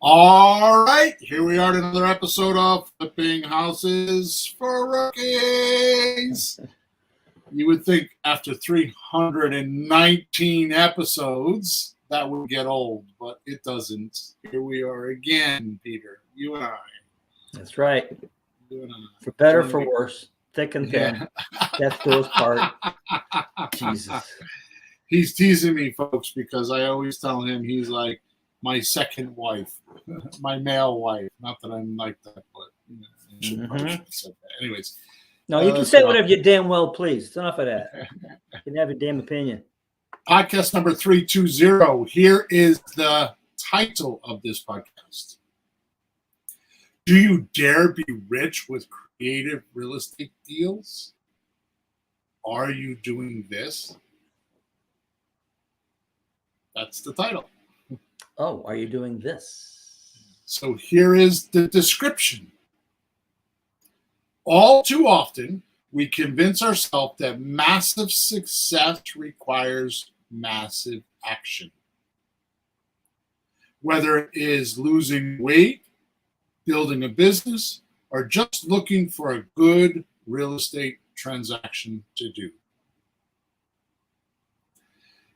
All right, here we are at another episode of Flipping Houses for Rookies. You would think after 319 episodes that would get old, but it doesn't. Here we are again, Peter, you and I. That's right. You and I. For better, for worse, thick and thin. Death do us part. Jesus. He's teasing me, folks, because I always tell him he's like my second wife, my male wife. Not that I'm like that, but I should probably have said that. Anyways. No, you can say whatever you damn well please. It's enough of that. You can have your damn opinion. Podcast number 320. Here is the title of this podcast. Do you dare be rich with creative real estate deals? Are you doing this? That's the title. Oh, are you doing this? So here is the description. All too often, we convince ourselves that massive success requires massive action. Whether it is losing weight, building a business, or just looking for a good real estate transaction to do.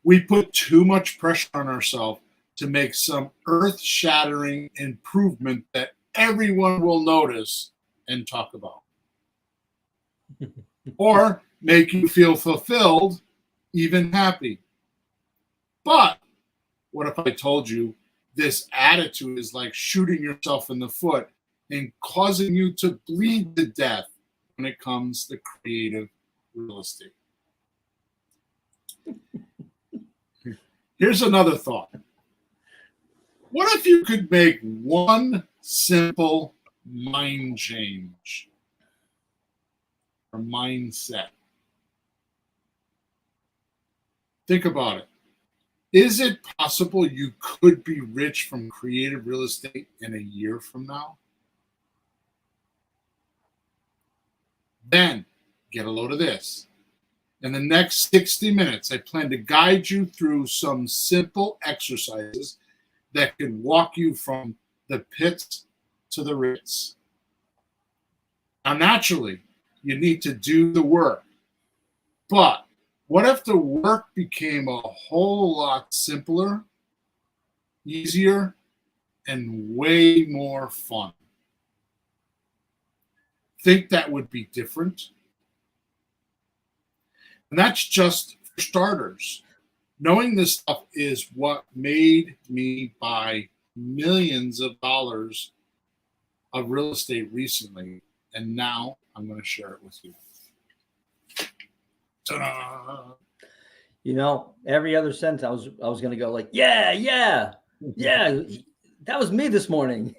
We put too much pressure on ourselves to make some earth-shattering improvement that everyone will notice and talk about. Or make you feel fulfilled, even happy. But what if I told you this attitude is like shooting yourself in the foot and causing you to bleed to death when it comes to creative real estate? Here's another thought. What if you could make one simple mind change or mindset? Think about it. Is it possible you could be rich from creative real estate in a year from now? Then, get a load of this. In the next 60 minutes, I plan to guide you through some simple exercises that can walk you from the pits to the ritz. Now, naturally, you need to do the work. But what if the work became a whole lot simpler, easier, and way more fun? Think that would be different? And that's just for starters. Knowing this stuff is what made me buy millions of dollars of real estate recently. And now I'm going to share it with you. Ta-da! You know, every other sentence I was going to go like, yeah, that was me this morning.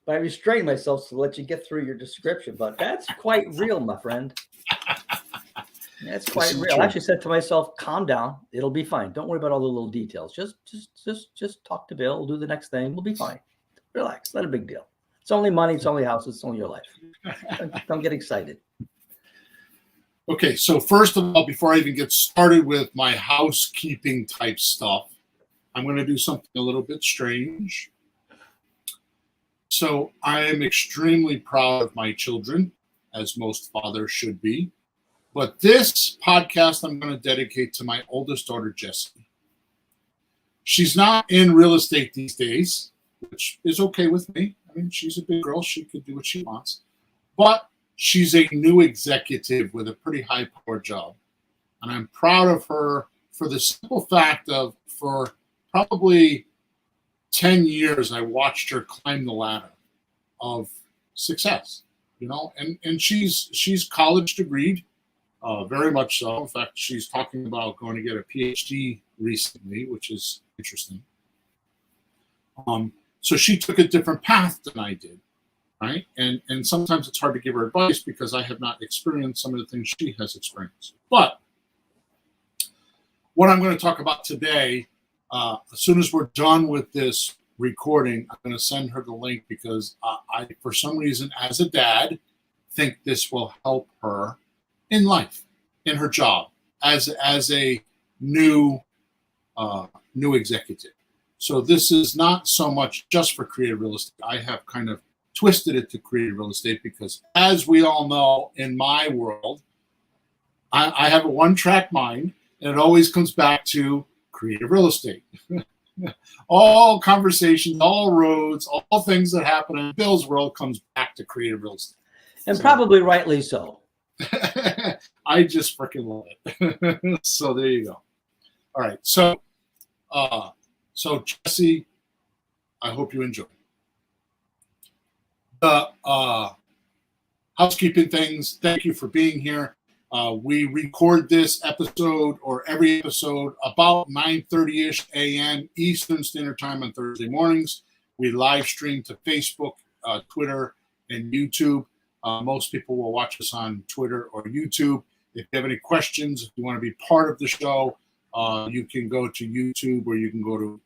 But I restrained myself to let you get through your description. But that's quite real, my friend. That's quite real. True. I actually said to myself, calm down. It'll be fine. Don't worry about all the little details. Just talk to Bill. We'll do the next thing. We'll be fine. Relax. Not a big deal. It's only money. It's only houses. It's only your life. Don't get excited. Okay. So first of all, before I even get started with my housekeeping type stuff, I'm going to do something a little bit strange. So I am extremely proud of my children, as most fathers should be. But this podcast I'm going to dedicate to my oldest daughter, Jessie. She's not in real estate these days, which is okay with me. I mean, she's a big girl. She could do what she wants. But she's a new executive with a pretty high-powered job. And I'm proud of her for the simple fact of, for probably 10 years, I watched her climb the ladder of success, you know, and she's college degreed. Very much so. In fact, she's talking about going to get a PhD recently, which is interesting. So she took a different path than I did, right? And sometimes it's hard to give her advice because I have not experienced some of the things she has experienced. But what I'm going to talk about today, as soon as we're done with this recording, I'm going to send her the link because I, for some reason, as a dad, think this will help her in life, in her job, as a new executive. So this is not so much just for creative real estate. I have kind of twisted it to creative real estate because, as we all know, in my world, I have a one-track mind, and it always comes back to creative real estate. All conversations, all roads, all things that happen in Bill's world comes back to creative real estate. And probably rightly so. I just freaking love it. So there you go. All right. So Jesse, I hope you enjoy. The housekeeping things. Thank you for being here. We record this episode or every episode about 9:30ish a.m. Eastern Standard Time on Thursday mornings. We live stream to Facebook, Twitter, and YouTube. Most people will watch us on Twitter or YouTube. If you have any questions, if you want to be part of the show, you can go to YouTube or you can go to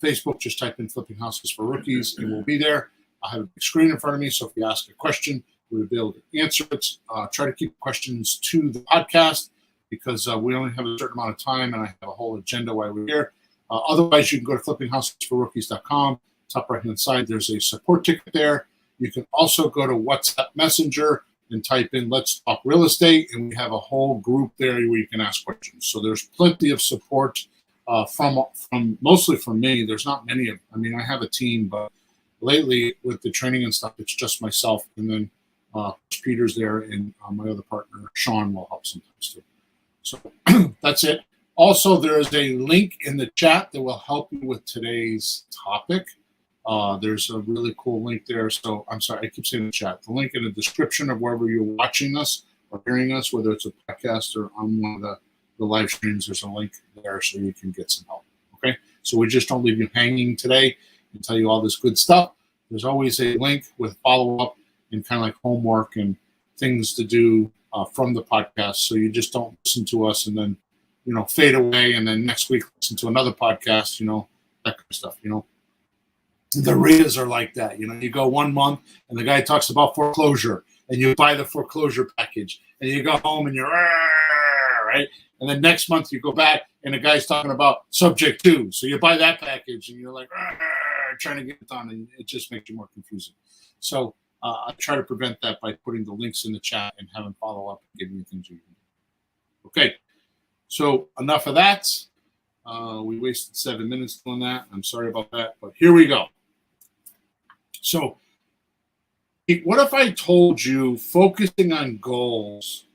Facebook. Just type in Flipping Houses for Rookies and we'll be there. I have a big screen in front of me, so if you ask a question, we'll be able to answer it. Try to keep questions to the podcast because we only have a certain amount of time and I have a whole agenda while we're here. Otherwise, you can go to flippinghousesforrookies.com. Top right-hand side, there's a support ticket there. You can also go to WhatsApp Messenger and type in Let's Talk Real Estate, and we have a whole group there where you can ask questions. So there's plenty of support from mostly from me. There's not many of, I mean, I have a team, but lately with the training and stuff, it's just myself, and then Peter's there, and my other partner, Sean, will help sometimes too. So that's it. Also, there is a link in the chat that will help you with today's topic. There's a really cool link there. So I'm sorry, I keep saying the chat. The link in the description of wherever you're watching us or hearing us, whether it's a podcast or on one of the live streams, there's a link there so you can get some help. Okay? So we just don't leave you hanging today and tell you all this good stuff. There's always a link with follow-up and kind of like homework and things to do from the podcast. So you just don't listen to us and then, fade away and then next week listen to another podcast, that kind of stuff, The RIAs are like that. You go 1 month and the guy talks about foreclosure and you buy the foreclosure package and you go home and you're right. And then next month you go back and the guy's talking about subject 2. So you buy that package and you're like trying to get it done and it just makes you more confusing. So I try to prevent that by putting the links in the chat and having follow up and giving you things you can do. Okay. So enough of that. We wasted 7 minutes doing that. I'm sorry about that, but here we go. So what if I told you focusing on goals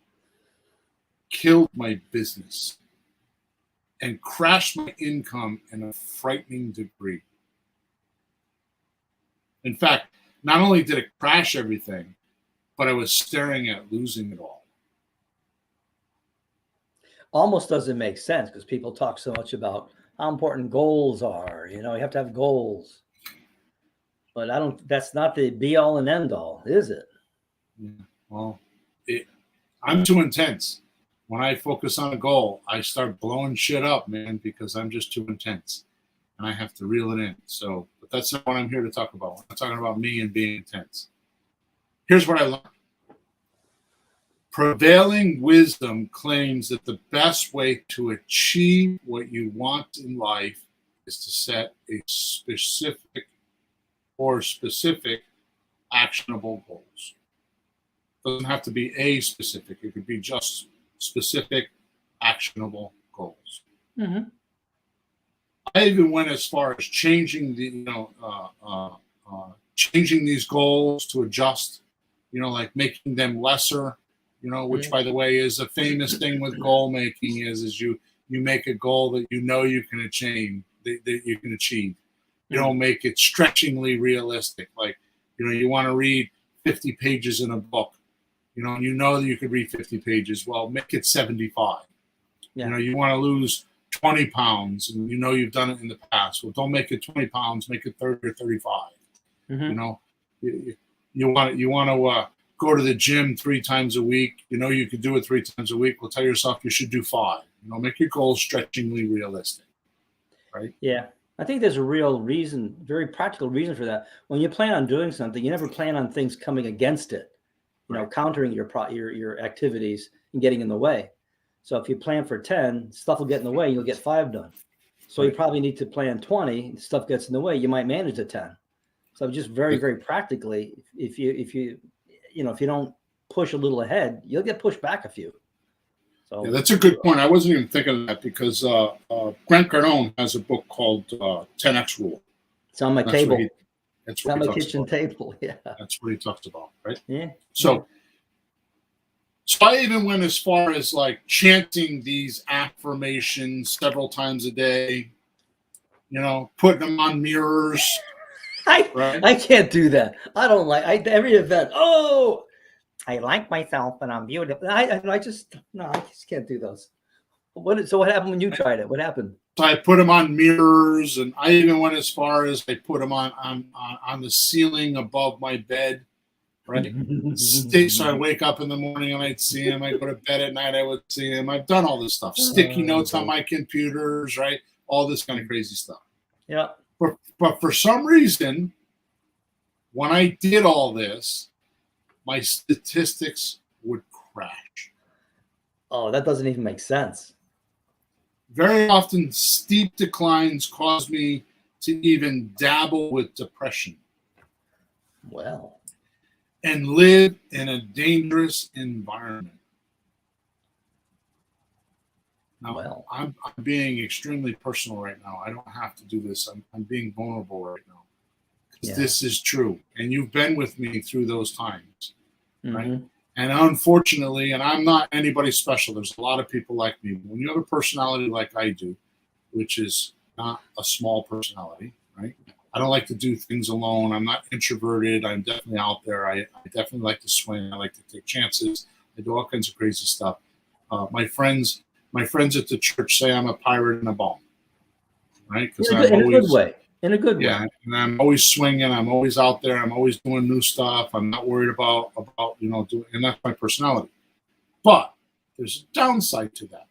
killed my business and crashed my income in a frightening degree? In fact, not only did it crash everything, but I was staring at losing it all. Almost doesn't make sense because people talk so much about how important goals are. You have to have goals. But that's not the be all and end all, is it? Yeah, well, I'm too intense. When I focus on a goal, I start blowing shit up, man, because I'm just too intense. And I have to reel it in. So, but that's not what I'm here to talk about. I'm talking about me and being intense. Here's what I learned. Prevailing wisdom claims that the best way to achieve what you want in life is to set a specific actionable goals. It doesn't have to be a specific. It could be just specific actionable goals. Mm-hmm. I even went as far as changing changing these goals to adjust, like making them lesser, which by the way is a famous thing with goal making is you make a goal that you can achieve, that you can achieve. You don't make it stretchingly realistic. Like, you want to read 50 pages in a book, that you could read 50 pages. Well, make it 75. Yeah. You want to lose 20 pounds and you've done it in the past. Well, don't make it 20 pounds, make it 30 or 35. Mm-hmm. You want to go to the gym 3 times a week. You could do it 3 times a week. Well, tell yourself you should do 5. Make your goals stretchingly realistic. Right? Yeah. I think there's a real reason, very practical reason for that. When you plan on doing something, you never plan on things coming against it, countering your activities and getting in the way. So if you plan for 10, stuff will get in the way, you'll get 5 done. So you probably need to plan 20. Stuff gets in the way. You might manage the 10. So just very, very practically, if you don't push a little ahead, you'll get pushed back a few. So yeah, that's a good point. I wasn't even thinking of that because Grant Cardone has a book called 10X Rule. It's on my table. It's on my kitchen table. Yeah. That's what he talks about, right? Yeah. So I even went as far as like chanting these affirmations several times a day, putting them on mirrors. I can't do that. I don't like every event. Oh, I like myself and I'm beautiful. I just can't do those. So what happened when you tried it? What happened? So I put them on mirrors, and I even went as far as I put them on the ceiling above my bed, right? So I wake up in the morning and I'd see them. I go to bed at night, I would see them. I've done all this stuff. Sticky notes on my computers, right? All this kind of crazy stuff. Yeah. But for some reason, when I did all this, my statistics would crash. Oh, that doesn't even make sense. Very often, steep declines cause me to even dabble with depression. Well. And live in a dangerous environment. Now, I'm being extremely personal right now. I don't have to do this. I'm being vulnerable right now. Because this is true. And you've been with me through those times. Right? And unfortunately, and I'm not anybody special, there's a lot of people like me. When you have a personality like I do, which is not a small personality, right? I don't like to do things alone. I'm not introverted. I'm definitely out there. I definitely like to swing. I like to take chances. I do all kinds of crazy stuff. My friends at the church say I'm a pirate in a bomb, right? In a good way. In a good way. Yeah, and I'm always swinging. I'm always out there. I'm always doing new stuff. I'm not worried about doing, and that's my personality. But there's a downside to that.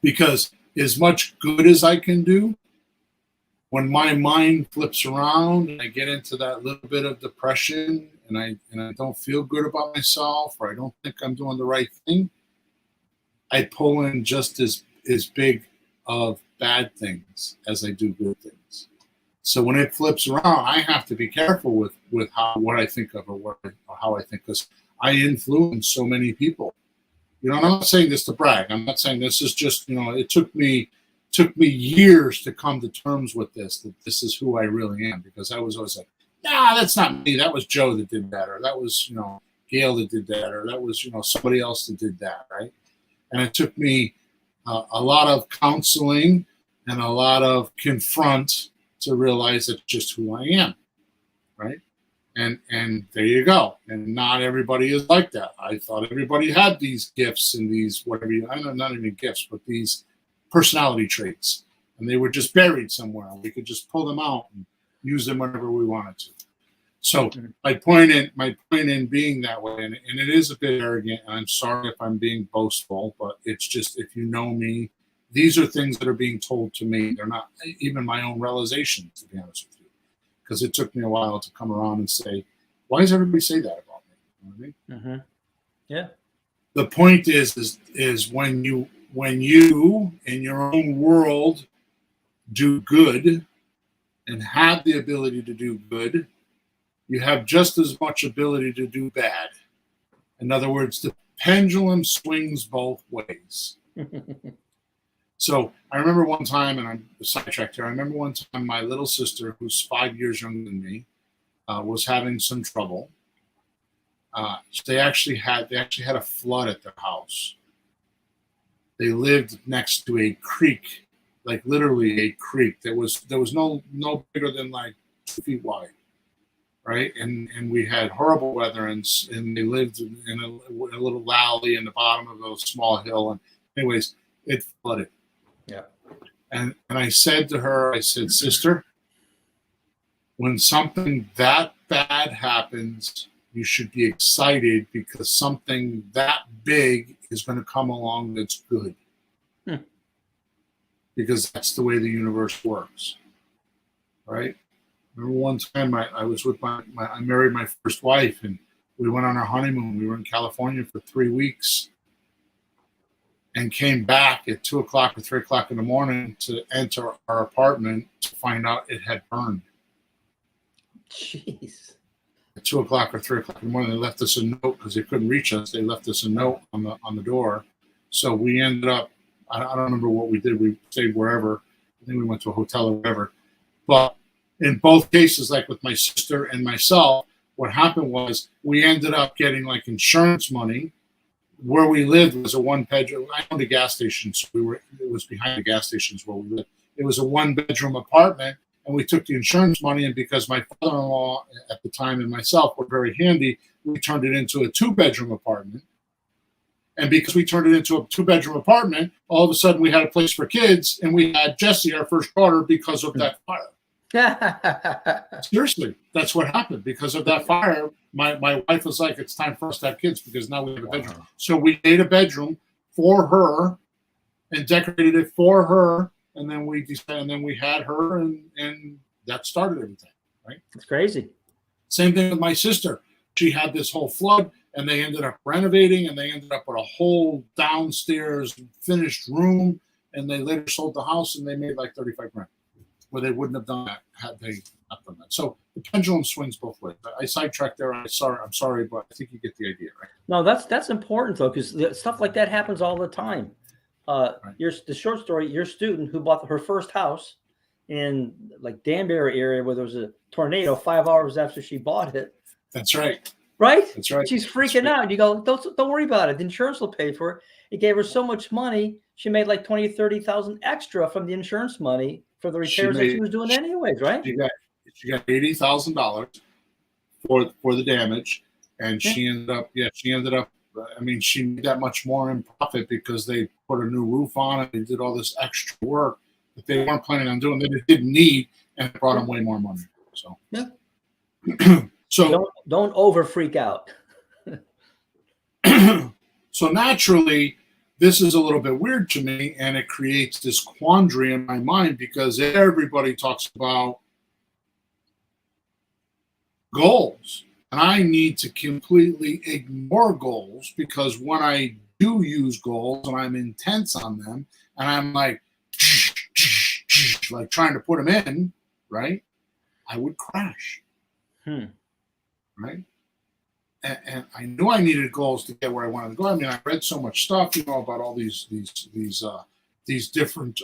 Because as much good as I can do, when my mind flips around and I get into that little bit of depression and I don't feel good about myself, or I don't think I'm doing the right thing, I pull in just as big of bad things as I do good things. So when it flips around, I have to be careful with what I think of or how I think, because I influence so many people. And I'm not saying this to brag. I'm not saying this is just, it took me years to come to terms with this, that this is who I really am, because I was always like, nah, that's not me. That was Joe that did that, or that was, Gail that did that, or that was, somebody else that did that, right? And it took me a lot of counseling and a lot of confront to realize that's just who I am, right? And there you go. And not everybody is like that. I thought everybody had these gifts and these not even gifts, but these personality traits, and they were just buried somewhere. We could just pull them out and use them whenever we wanted to. So my point in being that way, and it is a bit arrogant, and I'm sorry if I'm being boastful, but it's just, if you know me, these are things that are being told to me. They're not even my own realizations, to be honest with you, because it took me a while to come around and say, why does everybody say that about me? You know what I mean? Yeah. The point is when you in your own world do good and have the ability to do good, you have just as much ability to do bad. In other words, the pendulum swings both ways. So I remember one time, and I'm sidetracked here, I remember one time my little sister, who's 5 years younger than me, was having some trouble. They actually had a flood at their house. They lived next to a creek, like literally a creek. There was no bigger than like 2 feet wide, right? And we had horrible weather, and they lived in a little valley in the bottom of a small hill. And anyways, it flooded. Yeah. And I said to her, I said, sister, when something that bad happens, you should be excited, because something that big is going to come along that's good. Because that's the way the universe works. Right? Remember one time I was with I married my first wife, and we went on our honeymoon. We were in California for 3 weeks. and came back at 2 o'clock or 3 o'clock in the morning to enter our apartment to find out it had burned. Jeez. At 2 o'clock or 3 o'clock in the morning, they left us a note because they couldn't reach us. They left us a note on the door. So we ended up, I don't remember what we did. We stayed wherever. I think we went to a hotel or whatever. But in both cases, like with my sister and myself, what happened was we ended up getting like insurance money. Where we lived was a one-bedroom. I owned a gas station, so it was behind the gas stations where we lived. It was a one-bedroom apartment, and we took the insurance money, and because my father-in-law at the time and myself were very handy, we turned it into a two-bedroom apartment. And because we turned it into a two-bedroom apartment, all of a sudden we had a place for kids, and we had Jessie, our first daughter, because of that fire. Seriously, that's what happened. Because of that fire, my wife was like, it's time for us to have kids because now we have a bedroom. Wow. So we made a bedroom for her and decorated it for her, and then we had her, and that started everything, right? It's crazy. Same thing with my sister. She had this whole flood, and they ended up renovating, and they ended up with a whole downstairs finished room, and they later sold the house, and they made like $35,000. Where they wouldn't have done that had they not done that. So the pendulum swings both ways. I sidetracked there. I'm sorry, but I think you get the idea, right? No, that's important though, because stuff like that happens all the time. Right. The short story, your student who bought her first house in like Danbury area where there was a tornado 5 hours after she bought it. That's right. Right? That's right. She's freaking out. And you go, don't worry about it. The insurance will pay for it. It gave her so much money. She made like 20,000, 30,000 extra from the insurance money for the repairs that she was doing anyways, right? She got $80,000 for the damage, and she ended up. I mean, she made that much more in profit because they put a new roof on it. They did all this extra work that they weren't planning on doing. That they didn't need, and it brought them way more money. So yeah. So don't over freak out. So naturally, this is a little bit weird to me, and it creates this quandary in my mind because everybody talks about goals, and I need to completely ignore goals because when I do use goals and I'm intense on them and I'm like trying to put them in, right, I would crash. Right? And I knew I needed goals to get where I wanted to go. I mean, I read so much stuff, about all these different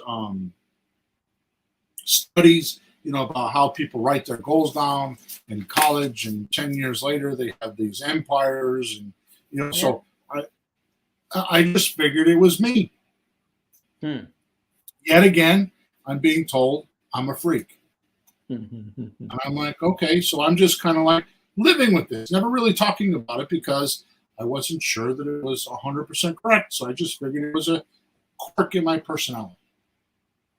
studies, about how people write their goals down in college, and 10 years later they have these empires, and so I just figured it was me. Yet again, I'm being told I'm a freak, and I'm like, okay, so I'm just kind of like living with this, never really talking about it because I wasn't sure that it was 100% correct. So I just figured it was a quirk in my personality,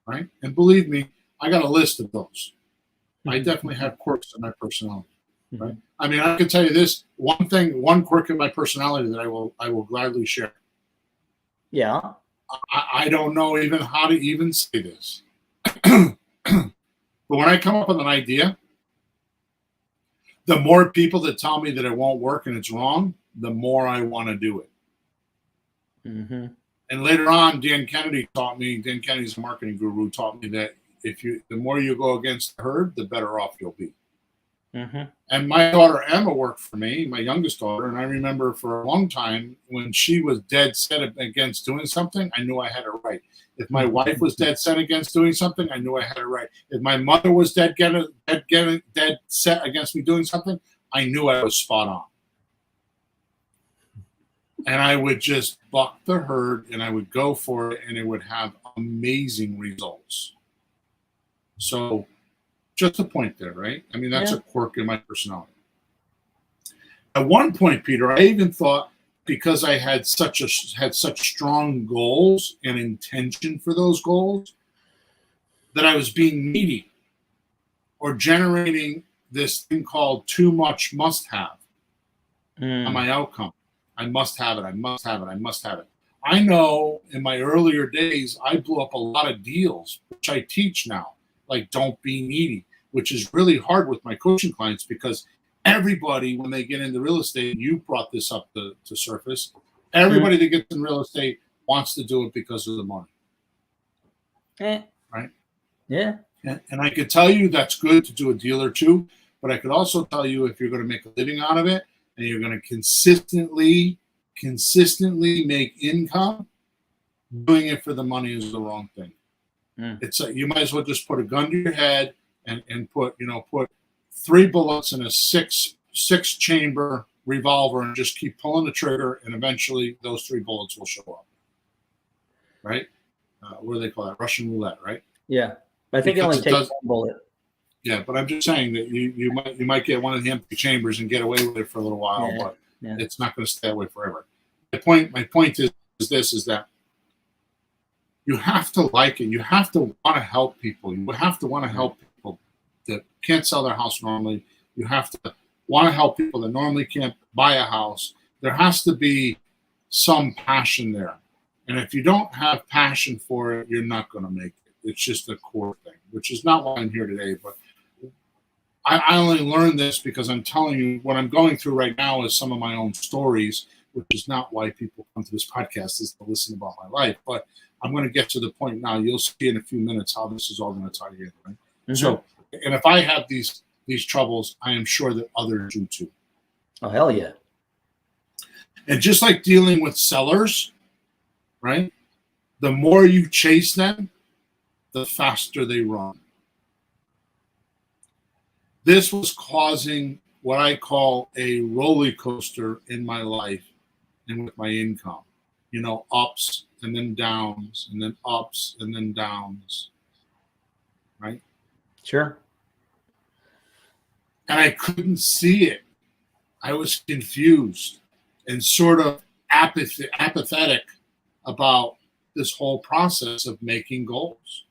right? And believe me, I got a list of those. I definitely have quirks in my personality, right? I mean, I can tell you this one quirk in my personality that I will gladly share. Yeah. I don't know even how to even say this, but when I come up with an idea, the more people that tell me that it won't work and it's wrong, the more I want to do it. And later on, Dan Kennedy's a marketing guru, taught me that the more you go against the herd, the better off you'll be. And my daughter Emma worked for me, my youngest daughter, and I remember for a long time when she was dead set against doing something, I knew I had it right. If my wife was dead set against doing something, I knew I had it right. If my mother was dead set against me doing something, I knew I was spot on. And I would just buck the herd, and I would go for it, and it would have amazing results. So just a point there, right? I mean, that's a quirk in my personality. At one point, Peter, I even thought, because I had such strong goals and intention for those goals, that I was being needy or generating this thing called too much must have on my outcome. I must have it. I must have it. I must have it. I know in my earlier days, I blew up a lot of deals, which I teach now, like don't be needy, which is really hard with my coaching clients because everybody, when they get into real estate, you brought this up to surface, everybody that gets in real estate wants to do it because of the money. Right? Yeah. And I could tell you that's good to do a deal or two, but I could also tell you if you're going to make a living out of it and you're going to consistently make income, doing it for the money is the wrong thing. It's you might as well just put a gun to your head and put 3 bullets in a six chamber revolver and just keep pulling the trigger, and eventually those 3 bullets will show up. Right? What do they call that? Russian roulette, right? Yeah. I think it only takes 1 bullet. Yeah, but I'm just saying that you might get one of the empty chambers and get away with it for a little while, but it's not going to stay that way forever. My point is that you have to like it. You have to want to help people. You have to want to help people that can't sell their house normally. You have to want to help people that normally can't buy a house. There has to be some passion there. And if you don't have passion for it, you're not going to make it. It's just a core thing, which is not why I'm here today. But I only learned this because I'm telling you what I'm going through right now is some of my own stories, which is not why people come to this podcast, is to listen about my life. But I'm going to get to the point now. You'll see in a few minutes how this is all going to tie together. Right? Mm-hmm. So, and if I have these troubles, I am sure that others do too. Oh, hell yeah. And just like dealing with sellers, right? The more you chase them, the faster they run. This was causing what I call a roller coaster in my life and with my income. Ups and then downs, and then ups and then downs. Right? Sure. And I couldn't see it. I was confused and sort of apathetic about this whole process of making goals.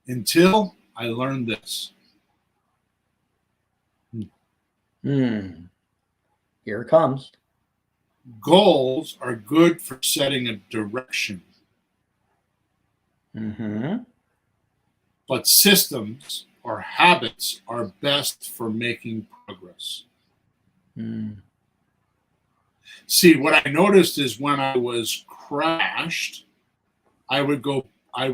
Until I learned this. Here it comes. Goals are good for setting a direction. Mm-hmm. But systems or habits are best for making progress. See, what I noticed is when I was crashed, I would, when I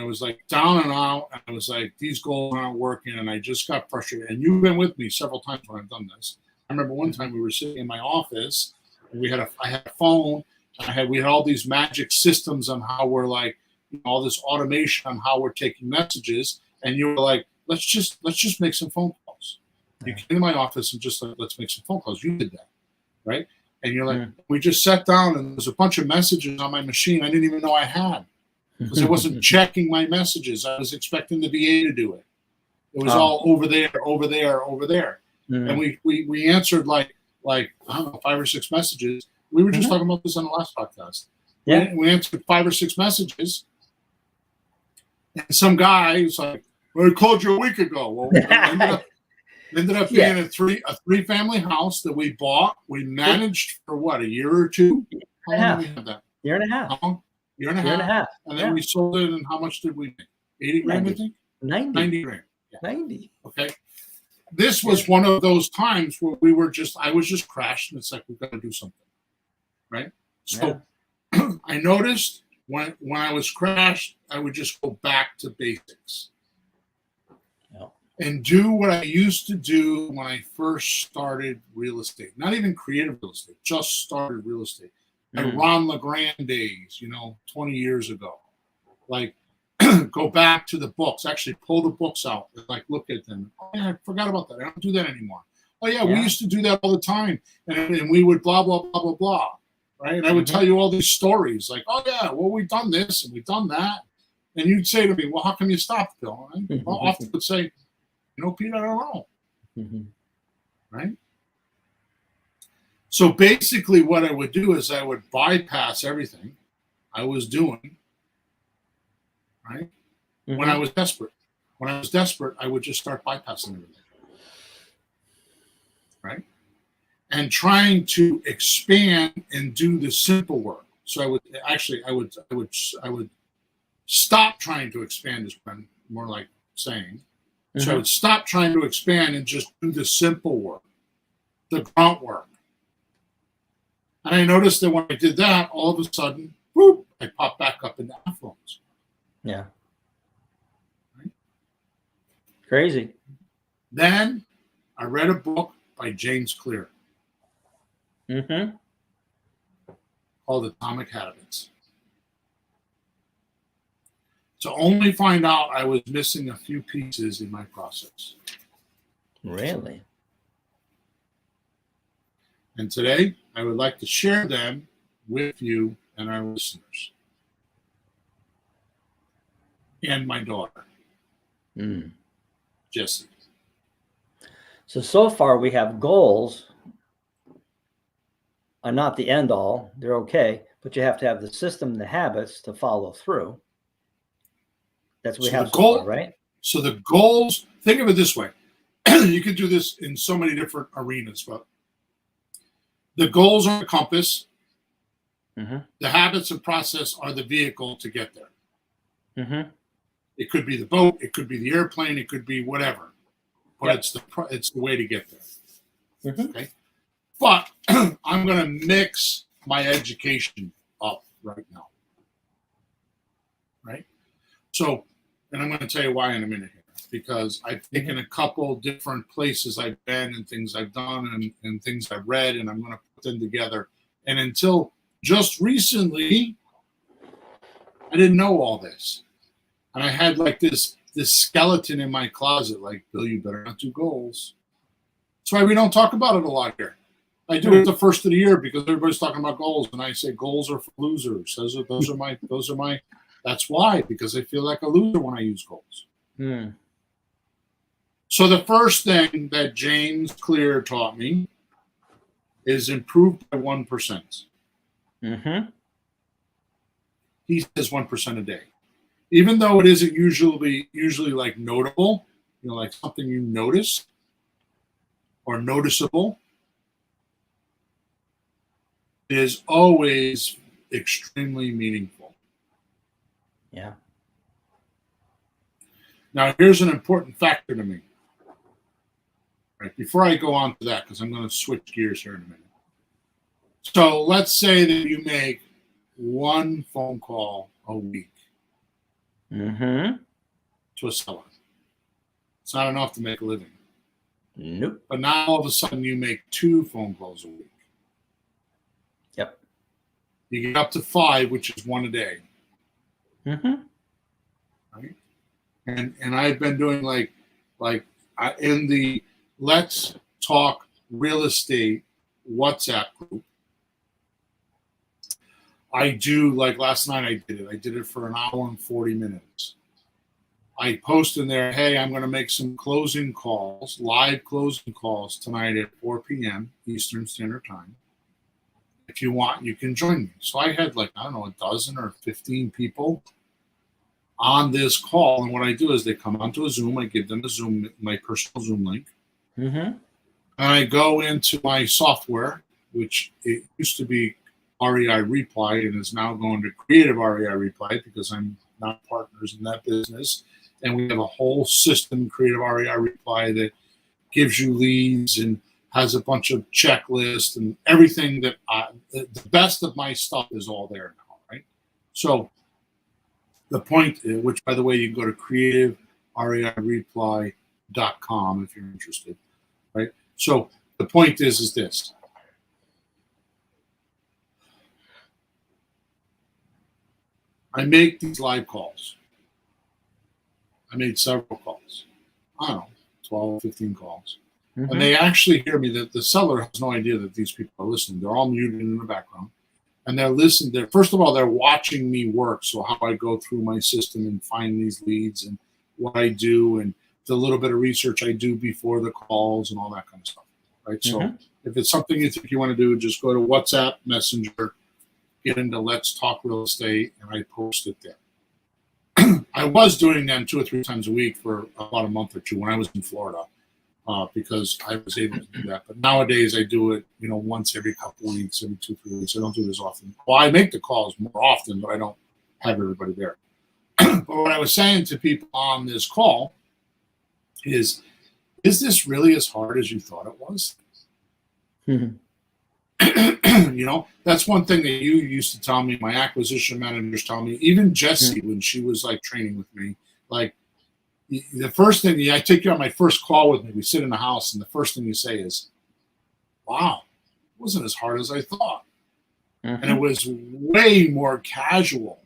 was like down and out, I was like, these goals aren't working, and I just got frustrated. And you've been with me several times when I've done this. I remember one time we were sitting in my office, and I had a phone, and we had all these magic systems on how we're like, all this automation on how we're taking messages, and you were like, let's just make some phone calls. You came to my office and just like, let's make some phone calls. You did that, right? And you're like, we just sat down, and there's a bunch of messages on my machine I didn't even know I had because I wasn't checking my messages. I was expecting the VA to do it. It was all over there. And we answered like I don't know, 5 or 6 messages. We were just talking about this on the last podcast. Yeah, we answered 5 or 6 messages. And some guy was like, well, I called you a week ago. Well, it ended up being a 3-family house that we bought. We managed for what, a year or two? How long did we have that? Year and a half. How long? Year and a half. And then we sold it, and how much did we make? 80 grand, I think? 90 grand. Yeah. 90. Okay. This was one of those times where I was just crashed, and it's like, we've got to do something. Right? So I noticed when I was crashed, I would just go back to basics and do what I used to do when I first started real estate. Not even creative real estate, just started real estate. Like Ron LeGrand days, 20 years ago. Like, go back to the books, actually pull the books out and like look at them. Oh, yeah, I forgot about that. I don't do that anymore. Oh, yeah, we used to do that all the time. And we would blah, blah, blah, blah, blah. Right? And I would tell you all these stories like, oh, yeah, well, we've done this and we've done that. And you'd say to me, well, how come you stopped, Bill? And I often would say, Pete, I don't know. Right? So basically what I would do is I would bypass everything I was doing, right? When I was desperate. When I was desperate, I would just start bypassing everything, right? And trying to expand and do the simple work. So I would stop trying to expand, is what I'm more like saying. So I would stop trying to expand and just do the simple work, the grunt work. And I noticed that when I did that, all of a sudden, whoop, I popped back up into affluence. Yeah. Right? Crazy. Then I read a book by James Clear called Atomic Habits. To only find out I was missing a few pieces in my process. Really? And today, I would like to share them with you and our listeners. And my daughter, Jessie. So far we have goals are not the end all. They're okay, but you have to have the system, the habits to follow through. That's what we have so far, right? So the goals, think of it this way. You could do this in so many different arenas, but the goals are the compass. The habits and process are the vehicle to get there. It could be the boat, it could be the airplane, it could be whatever, but it's the way to get there. Okay, but I'm going to mix my education up right now. Right, so, and I'm going to tell you why in a minute here, because I've taken a couple different places I've been and things I've done and things I've read, and I'm going to put them together. And until just recently, I didn't know all this. And I had like this skeleton in my closet, like, Bill, you better not do goals. That's why we don't talk about it a lot here. I do it the first of the year because everybody's talking about goals, and I say goals are for losers. Those are my. That's why, because I feel like a loser when I use goals. So the first thing that James Clear taught me is improve by 1%. He says 1% a day. Even though it isn't usually like notable, like something you notice or noticeable, it is always extremely meaningful. Yeah. Now, here's an important factor to me. Right, before I go on to that, because I'm going to switch gears here in a minute. So let's say that you make one phone call a week to a seller. It's not enough to make a living. Nope. But now all of a sudden you make 2 phone calls a week. Yep. You get up to 5, which is 1 a day. Right? And I've been doing in the Let's Talk Real Estate WhatsApp group. I do, like last night I did it. I did it for an hour and 40 minutes. I post in there, hey, I'm going to make some closing calls, live closing calls tonight at 4 p.m. Eastern Standard Time. If you want, you can join me. So I had a dozen or 15 people on this call. And what I do is they come onto a Zoom. I give them my personal Zoom link. And I go into my software, which it used to be REI Reply and is now going to Creative REI Reply because I'm not partners in that business. And we have a whole system, Creative REI Reply, that gives you leads and has a bunch of checklists and everything that the best of my stuff is all there now, right? So the point, which by the way, you can go to creativereireply.com if you're interested, right? So the point is this. I make these live calls. I made several calls. I don't know, 12, 15 calls. And they actually hear me. That the seller has no idea that these people are listening. They're all muted in the background. And they're listening. First of all, they're watching me work. So how I go through my system and find these leads and what I do and the little bit of research I do before the calls and all that kind of stuff. Right. So if it's something you think you want to do, just go to WhatsApp, Messenger, get into Let's Talk Real Estate, and I post it there. I was doing them 2 or 3 times a week for about a month or 2 when I was in Florida. Because I was able to do that. But nowadays I do it, once every couple of weeks, every 2, 3 weeks. I don't do this often. Well, I make the calls more often, but I don't have everybody there. But what I was saying to people on this call is this really as hard as you thought it was? That's one thing that you used to tell me, my acquisition managers tell me, even Jesse, when she was like training with me, like the first thing, I take you on my first call with me, we sit in the house, and the first thing you say is, wow, it wasn't as hard as I thought. And it was way more casual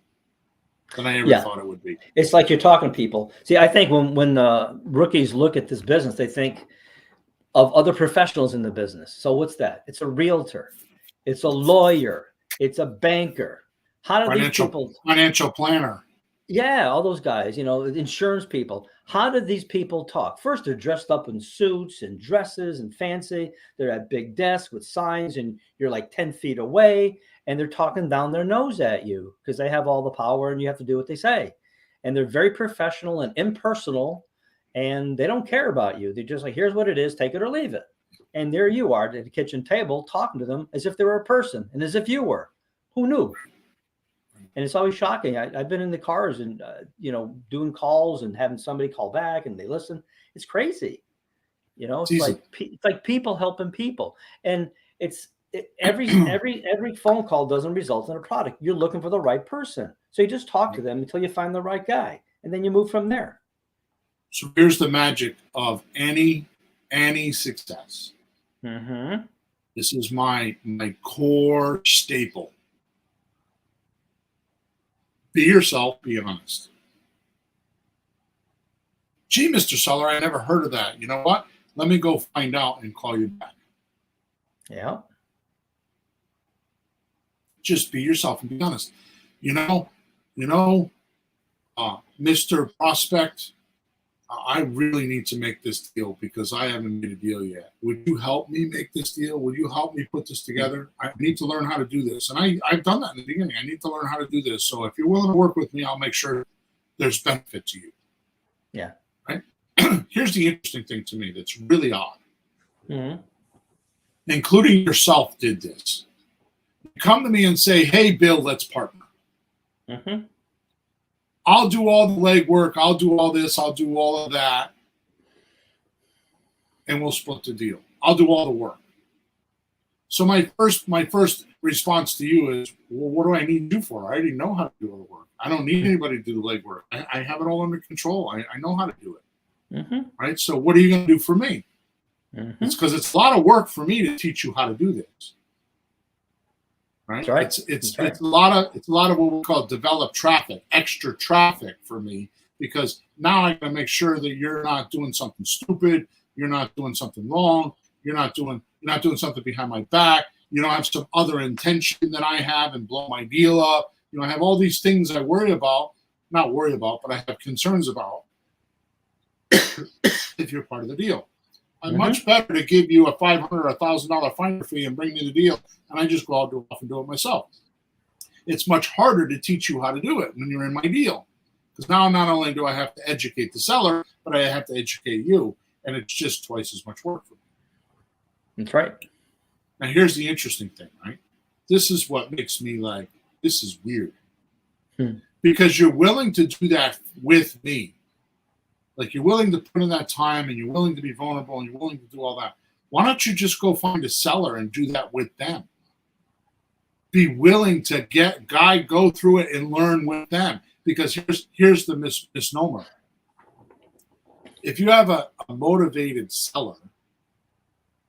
than I ever thought it would be. It's like you're talking to people. See, I think when rookies look at this business, they think of other professionals in the business. So what's that? It's a realtor. It's a lawyer. It's a banker. How do these people? Financial planner. Yeah, all those guys, insurance people. How did these people talk? First, they're dressed up in suits and dresses and fancy. They're at big desks with signs, and you're like 10 feet away, and they're talking down their nose at you because they have all the power and you have to do what they say. And they're very professional and impersonal, and they don't care about you. They're just like, here's what it is, take it or leave it. And there you are at the kitchen table talking to them as if they were a person and as if you were. Who knew? And it's always shocking. I've been in the cars and, doing calls and having somebody call back and they listen. It's crazy. It's like people helping people. And every phone call doesn't result in a product. You're looking for the right person. So you just talk to them until you find the right guy. And then you move from there. So here's the magic of any success. Mm-hmm. This is my core staple. Be yourself, be honest. Gee, Mr. Seller, I never heard of that. You know what? Let me go find out and call you back. Yeah. Just be yourself and be honest. Mr. Prospect, I really need to make this deal because I haven't made a deal yet. Would you help me make this deal? Would you help me put this together? I need to learn how to do this. And I've done that in the beginning. I need to learn how to do this. So if you're willing to work with me, I'll make sure there's benefit to you. Yeah. Right? Here's the interesting thing to me that's really odd. Mm-hmm. Including yourself did this. You come to me and say, hey, Bill, let's partner. Mm-hmm. I'll do all the legwork. I'll do all this. I'll do all of that. And we'll split the deal. I'll do all the work. So my first response to you is, well, what do I need you for? I already know how to do all the work. I don't need anybody to do the legwork. I have it all under control. I know how to do it. Mm-hmm. Right? So what are you going to do for me? Mm-hmm. It's because it's a lot of work for me to teach you how to do this. Right? Right. It's a lot of what we call developed traffic, extra traffic for me, because now I gotta make sure that you're not doing something stupid, you're not doing something wrong, you're not doing something behind my back, you don't have some other intention that I have and blow my deal up. I have all these things I not worry about, but I have concerns about if you're part of the deal. I'm much better to give you a $500 or $1,000 finder fee and bring me the deal, and I just go out off and do it myself. It's much harder to teach you how to do it when you're in my deal, because now not only do I have to educate the seller, but I have to educate you, and it's just twice as much work for me. That's right. Now here's the interesting thing, right? This is what makes me like, this is weird, because you're willing to do that with me. Like you're willing to put in that time and you're willing to be vulnerable and you're willing to do all that. Why don't you just go find a seller and do that with them? Be willing to go through it and learn with them. Because here's the misnomer. If you have a motivated seller,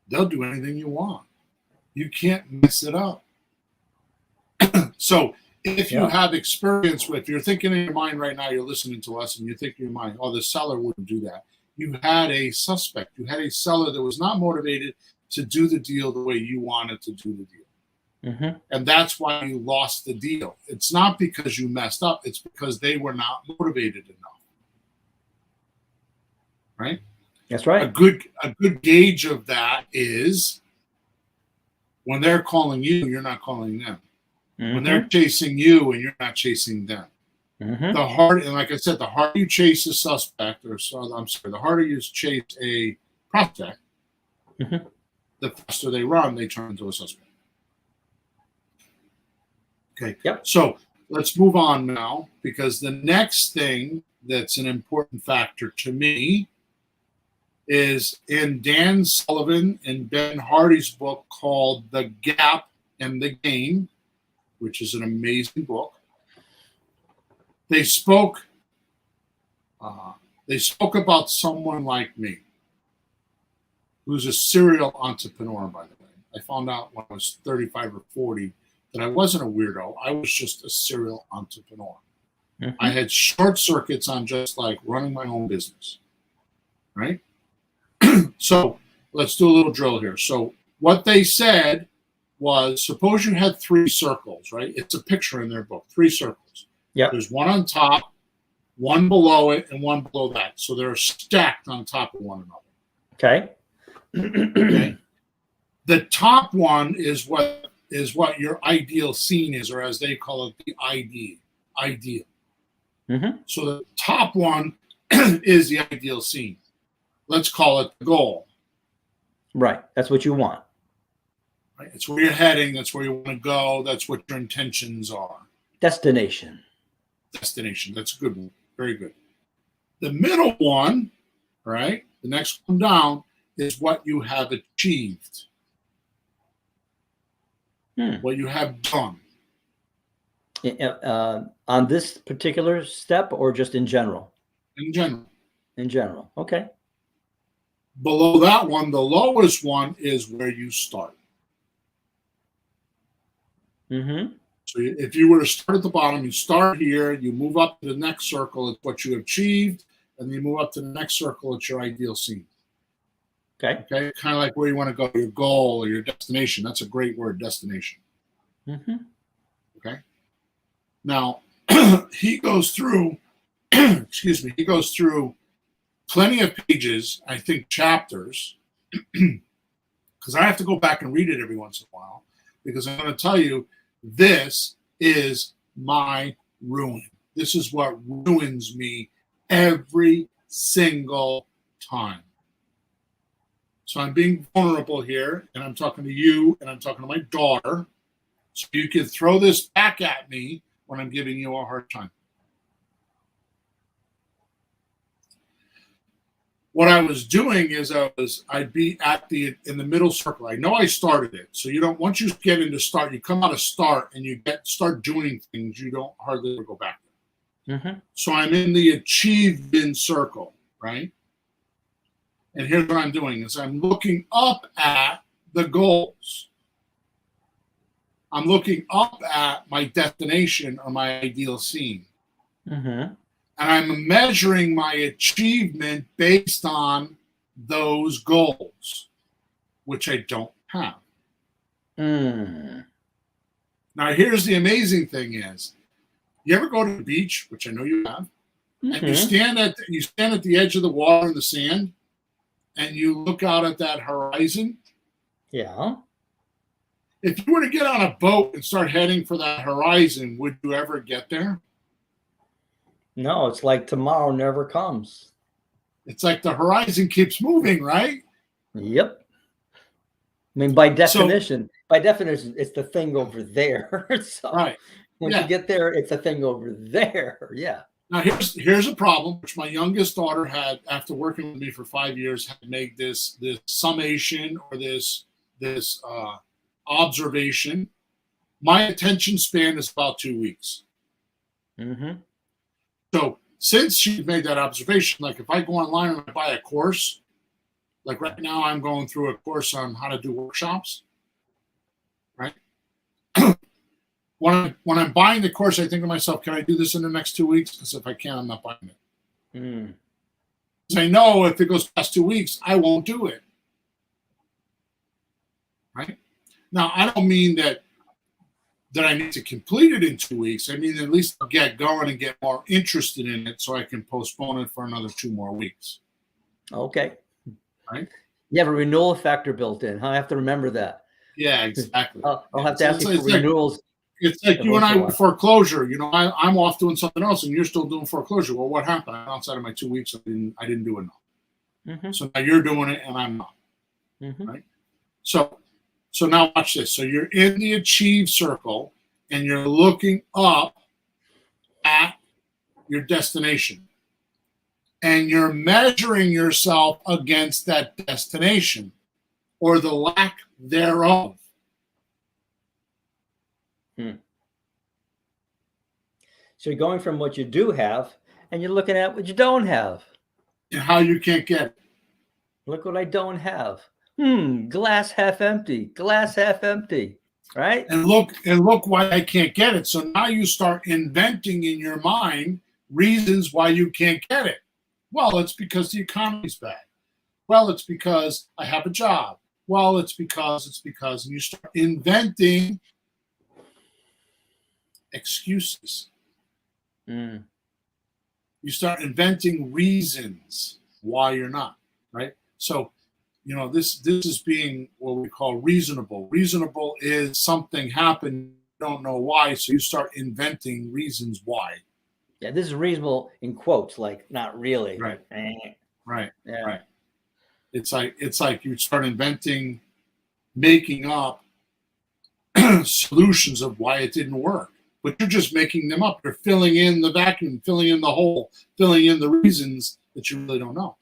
they'll do anything you want. You can't mess it up. So if you have experience with, you're thinking in your mind right now, you're listening to us and you think in your mind, oh, the seller wouldn't do that. You had a suspect. You had a seller that was not motivated to do the deal the way you wanted to do the deal. Mm-hmm. And that's why you lost the deal. It's not because you messed up. It's because they were not motivated enough. Right? That's right. A good gauge of that is when they're calling you, you're not calling them. Mm-hmm. When they're chasing you and you're not chasing them. Mm-hmm. And like I said, the harder you chase a suspect, the harder you chase a prospect, the faster they run, they turn into a suspect. Okay. Yep. So let's move on now, because the next thing that's an important factor to me is in Dan Sullivan and Ben Hardy's book called The Gap and the Game, which is an amazing book. They spoke about someone like me, who's a serial entrepreneur, by the way. I found out when I was 35 or 40 that I wasn't a weirdo. I was just a serial entrepreneur. Mm-hmm. I had short circuits on just like running my own business, right? So let's do a little drill here. So what they said was, suppose you had 3 circles, right? It's a picture in their book, 3 circles. Yeah. There's one on top, one below it, and one below that. So they're stacked on top of one another. Okay. Okay. The top one is what your ideal scene is, or as they call it, the ideal. Mm-hmm. So the top one is the ideal scene. Let's call it the goal. Right. That's what you want. Right. It's where you're heading. That's where you want to go. That's what your intentions are. Destination. That's a good one. Very good. The middle one, right? The next one down is what you have achieved. What you have done. On this particular step or just in general? In general. In general. Okay. Below that one, the lowest one is where you start. Mm-hmm. So if you were to start at the bottom, you start here, you move up to the next circle, it's what you achieved, and then you move up to the next circle, it's your ideal scene. Okay. Kind of like where you want to go, your goal or your destination. That's a great word, destination. Mm-hmm. Okay. Now, he goes through, he goes through plenty of pages, I think chapters, because I have to go back and read it every once in a while, because I'm going to tell you, this is my ruin. This is what ruins me every single time. So I'm being vulnerable here, and I'm talking to you, and I'm talking to my daughter, so you can throw this back at me when I'm giving you a hard time. What I was doing is I'd be in the middle circle. I know I started it, so you don't. Once you get into start, you come out of start and you start doing things. You don't hardly ever go back there. Mm-hmm. So I'm in the achievement circle, right? And here's what I'm doing: is I'm looking up at the goals. I'm looking up at my destination or my ideal scene. Mm-hmm. And I'm measuring my achievement based on those goals, which I don't have. Mm. Now, here's the amazing thing is, you ever go to the beach, which I know you have, Mm-hmm. and you stand at the edge of the water in the sand, and you look out at that horizon? Yeah. If you were to get on a boat and start heading for that horizon, would you ever get there? No, it's like tomorrow never comes. It's like the horizon keeps moving, right? Yep. I mean, by definition, it's the thing over there. So right. Once you get there, it's a thing over there. Yeah. Now here's a problem which my youngest daughter had after working with me for 5 years, had made this summation or this observation. My attention span is about 2 weeks. Mm-hmm. So since she made that observation, like if I go online and I buy a course, like right now I'm going through a course on how to do workshops, right? When I'm buying the course, I think to myself, can I do this in the next 2 weeks? Because if I can't, I'm not buying it. Mm. Because I know if it goes past 2 weeks, I won't do it. Right? Now, I don't mean that I need to complete it in 2 weeks. I mean, at least I'll get going and get more interested in it so I can postpone it for another 2 more weeks. Okay. Right? You have a renewal factor built in. I have to remember that. Yeah, exactly. I'll have to ask you for renewals. It's like you and I with foreclosure. You know, I'm off doing something else, and you're still doing foreclosure. Well, what happened? Outside of my 2 weeks, I didn't do enough. Mm-hmm. So now you're doing it, and I'm not. Mm-hmm. Right? So now watch this. So you're in the achieve circle, and you're looking up at your destination. and you're measuring yourself against that destination or the lack thereof. So you're going from what you do have, and you're looking at what you don't have. And how you can't get it. Look what I don't have. Glass half empty. Glass half empty. Right? And look why I can't get it. So now you start inventing in your mind reasons why you can't get it. Well, it's because the economy's bad. Well, it's because I have a job. Well, it's because, and you start inventing excuses. You start inventing reasons why you're not, right? So, this is being what we call reasonable. Reasonable is something happened, you don't know why, so you start inventing reasons why. Yeah, this is reasonable in quotes, like not really. Right. Right. Yeah. Right. It's like you start making up solutions of why it didn't work. But you're just making them up. You're filling in the vacuum, filling in the hole, filling in the reasons that you really don't know.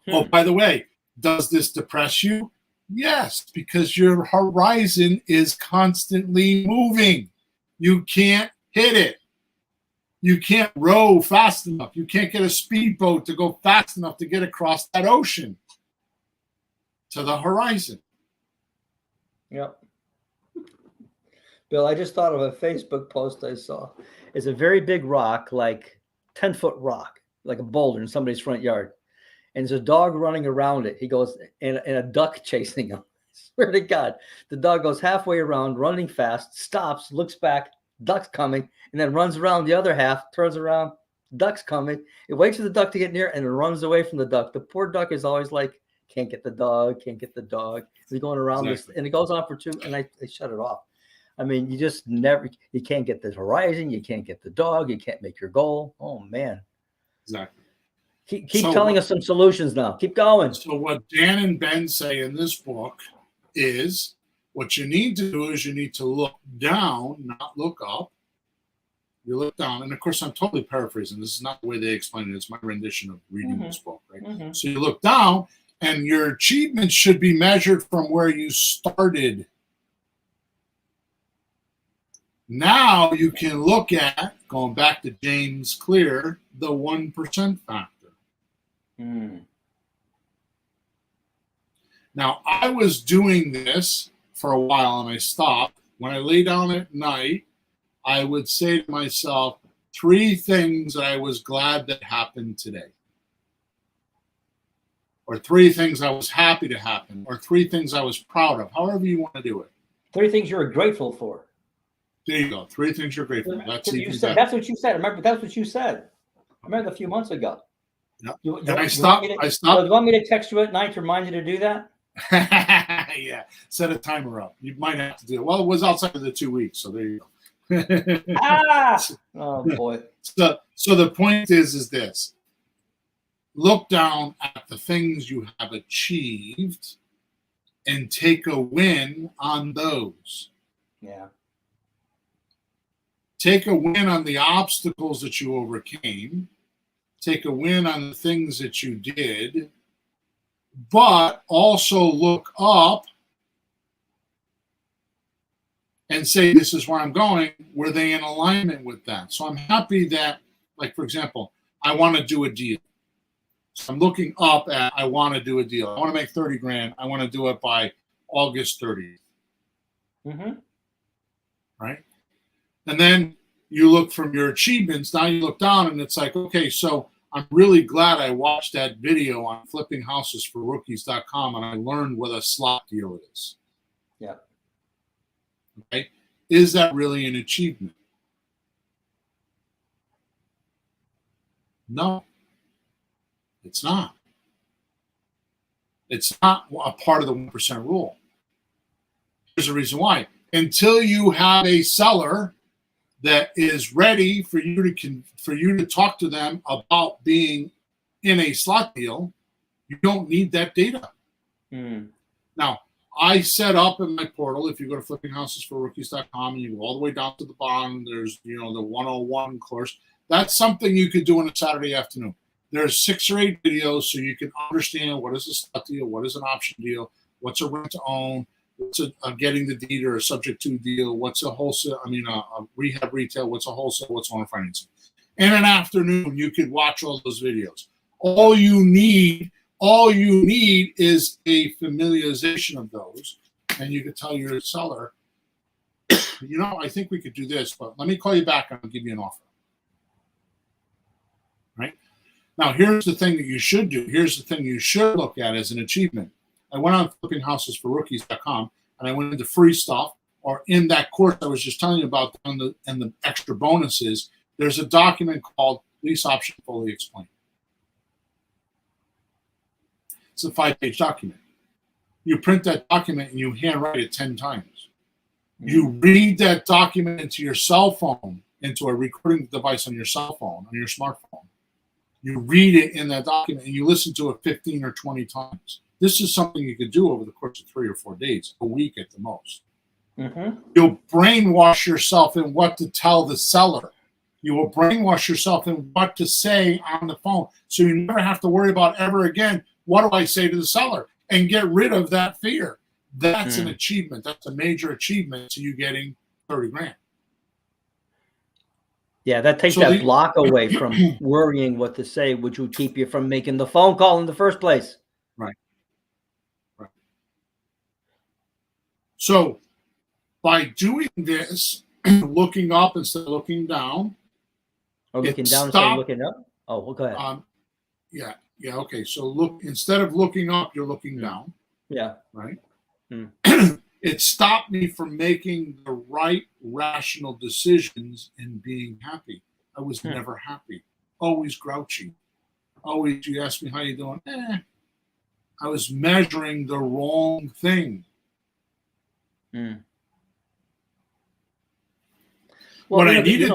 Oh, by the way, does this depress you? Yes, because your horizon is constantly moving. You can't hit it. You can't row fast enough. You can't get a speedboat to go fast enough to get across that ocean to the horizon. Yep. Bill, I just thought of a Facebook post I saw. It's a very big rock, like 10-foot rock, like a boulder in somebody's front yard. And there's a dog running around it. He goes, and a duck chasing him. I swear to God. The dog goes halfway around, running fast, stops, looks back, duck's coming, and then runs around the other half, turns around, duck's coming. It waits for the duck to get near and it runs away from the duck. The poor duck is always like, can't get the dog, can't get the dog. He's going around this, and it goes on for 2, and I shut it off. I mean, you just you can't get the horizon, you can't get the dog, you can't make your goal. Oh, man. Exactly. Keep telling us some solutions now. Keep going. So what Dan and Ben say in this book is what you need to do is you need to look down, not look up. You look down. And, of course, I'm totally paraphrasing. This is not the way they explain it. It's my rendition of reading this book. Right? So you look down, and your achievements should be measured from where you started. Now you can look at, going back to James Clear, the 1% factor. Now, I was doing this for a while and I stopped. When I lay down at night, I would say to myself 3 things that I was glad that happened today. Or 3 things I was happy to happen. Or 3 things I was proud of. However you want to do it. 3 things you were grateful for. There you go. 3 things you're grateful for. That's what you said. Remember, that's what you said. I remember a few months ago. Yep. I stopped. Do you want me to text you at night to remind you to do that? Yeah. Set a timer up. You might have to do it. Well, it was outside of the 2 weeks, so there you go. Oh, boy. So the point is this. Look down at the things you have achieved and take a win on those. Yeah. Take a win on the obstacles that you overcame. Take a win on the things that you did. But also look up and say, this is where I'm going. Were they in alignment with that? So I'm happy that, like, for example, I want to do a deal. So I'm looking up at, I want to do a deal. I want to make 30 grand. I want to do it by August 30th. Right? And then you look from your achievements. Now you look down and it's like, okay, so I'm really glad I watched that video on flippinghouses4rookies.com and I learned what a slot deal is. Yeah. Okay. Is that really an achievement? No, it's not. It's not a part of the 1% rule. There's a reason why. Until you have a seller that is ready for you to talk to them about being in a slot deal, you don't need that data. Now, I set up in my portal, if you go to flippinghouses4rookies.com and you go all the way down to the bottom, there's the 101 course. That's something you could do on a Saturday afternoon. There's 6 or 8 videos so you can understand what is a spot deal, what is an option deal, what's a rent to own, what's a getting the deed or a subject to deal, what's a wholesale, a rehab retail, what's a wholesale, what's owner financing. In an afternoon, you could watch all those videos. All you need is a familiarization of those, and you could tell your seller, I think we could do this, but let me call you back and I'll give you an offer. Right? Now, here's the thing that you should do. Here's the thing you should look at as an achievement. I went on flippinghousesforrookies.com and I went into free stuff, or in that course I was just telling you about and the extra bonuses. There's a document called Lease Option Fully Explained. It's a 5-page document. You print that document and you handwrite it 10 times. You read that document into your cell phone, into a recording device on your cell phone, on your smartphone. You read it in that document and you listen to it 15 or 20 times. This is something you could do over the course of 3 or 4 days, a week at the most. Mm-hmm. You'll brainwash yourself in what to tell the seller. You will brainwash yourself in what to say on the phone. So you never have to worry about ever again, what do I say to the seller? And get rid of that fear. That's an achievement. That's a major achievement to you getting 30 grand. Yeah, that takes that block away from worrying what to say, which would keep you from making the phone call in the first place. Right. So by doing this, looking up instead of looking down. Or looking down instead of looking up? Oh, well, go ahead. Yeah, okay. So instead of looking up, you're looking down. Yeah. Right? Mm. It stopped me from making the right rational decisions and being happy. I was never happy. Always grouchy. Always, you ask me how you doing? I was measuring the wrong thing. Mm. What I needed,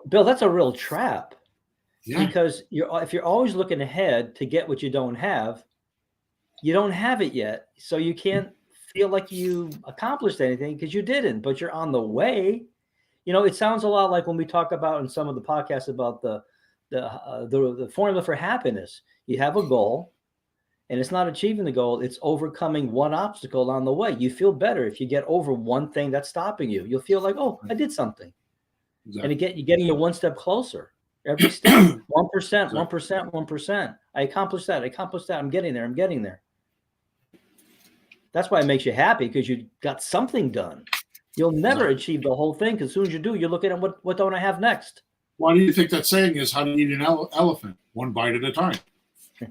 Bill, that's a real trap. Yeah. Because if you're always looking ahead to get what you don't have it yet. So you can't feel like you accomplished anything because you didn't, but you're on the way. It sounds a lot like when we talk about in some of the podcasts about the formula for happiness. You have a goal, and it's not achieving the goal. It's overcoming one obstacle on the way. You feel better if you get over one thing that's stopping you. You'll feel like, oh, I did something. Exactly. And you're getting you one step closer. Every step, 1%, 1%, 1%. I accomplished that. I'm getting there. That's why it makes you happy, because you got something done. You'll never achieve the whole thing, because as soon as you do, you're looking at what don't I have next? Why do you think that saying is, how do you eat an elephant? One bite at a time.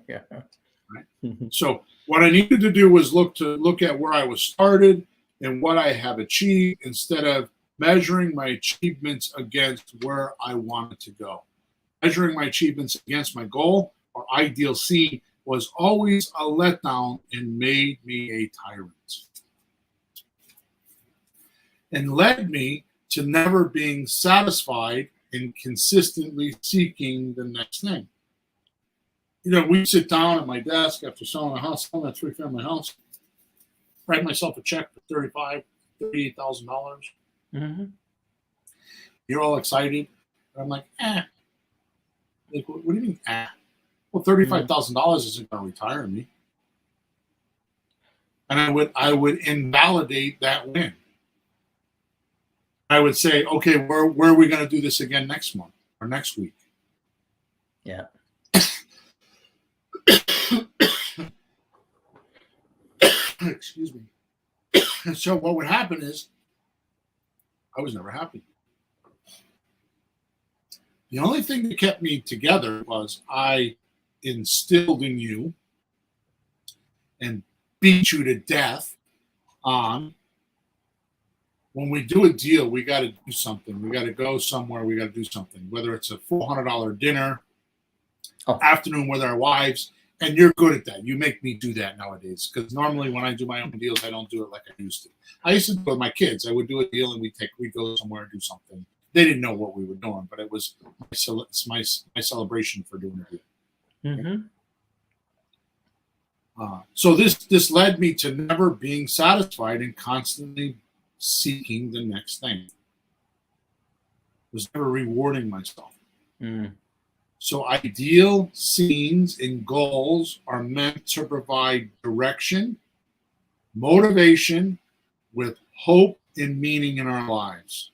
Yeah. Right? So what I needed to do was look at where I was started and what I have achieved, instead of measuring my achievements against where I wanted to go. Measuring my achievements against my goal or ideal scene was always a letdown and made me a tyrant. And led me to never being satisfied and consistently seeking the next thing. We sit down at my desk after selling a 3-family house, write myself a check for $38,000. Mm-hmm. You're all excited. I'm like, Like, what do you mean? Well, $35,000 isn't going to retire me. And I would invalidate that win. I would say, okay, where are we going to do this again next month or next week? Yeah. Excuse me. And so what would happen is I was never happy. The only thing that kept me together was I instilled in you and beat you to death on, when we do a deal, we got to do something. We got to go somewhere. We got to do something, whether it's a $400 dinner, afternoon with our wives. And you're good at that. You make me do that nowadays, because normally when I do my own deals, I don't do it like I used to. I used to do it with my kids. I would do a deal and we'd go somewhere and do something. They didn't know what we were doing, but it was my celebration for doing it. Mm-hmm. So this led me to never being satisfied and constantly seeking the next thing. I was never rewarding myself. Mm. So ideal scenes and goals are meant to provide direction, motivation, with hope and meaning in our lives.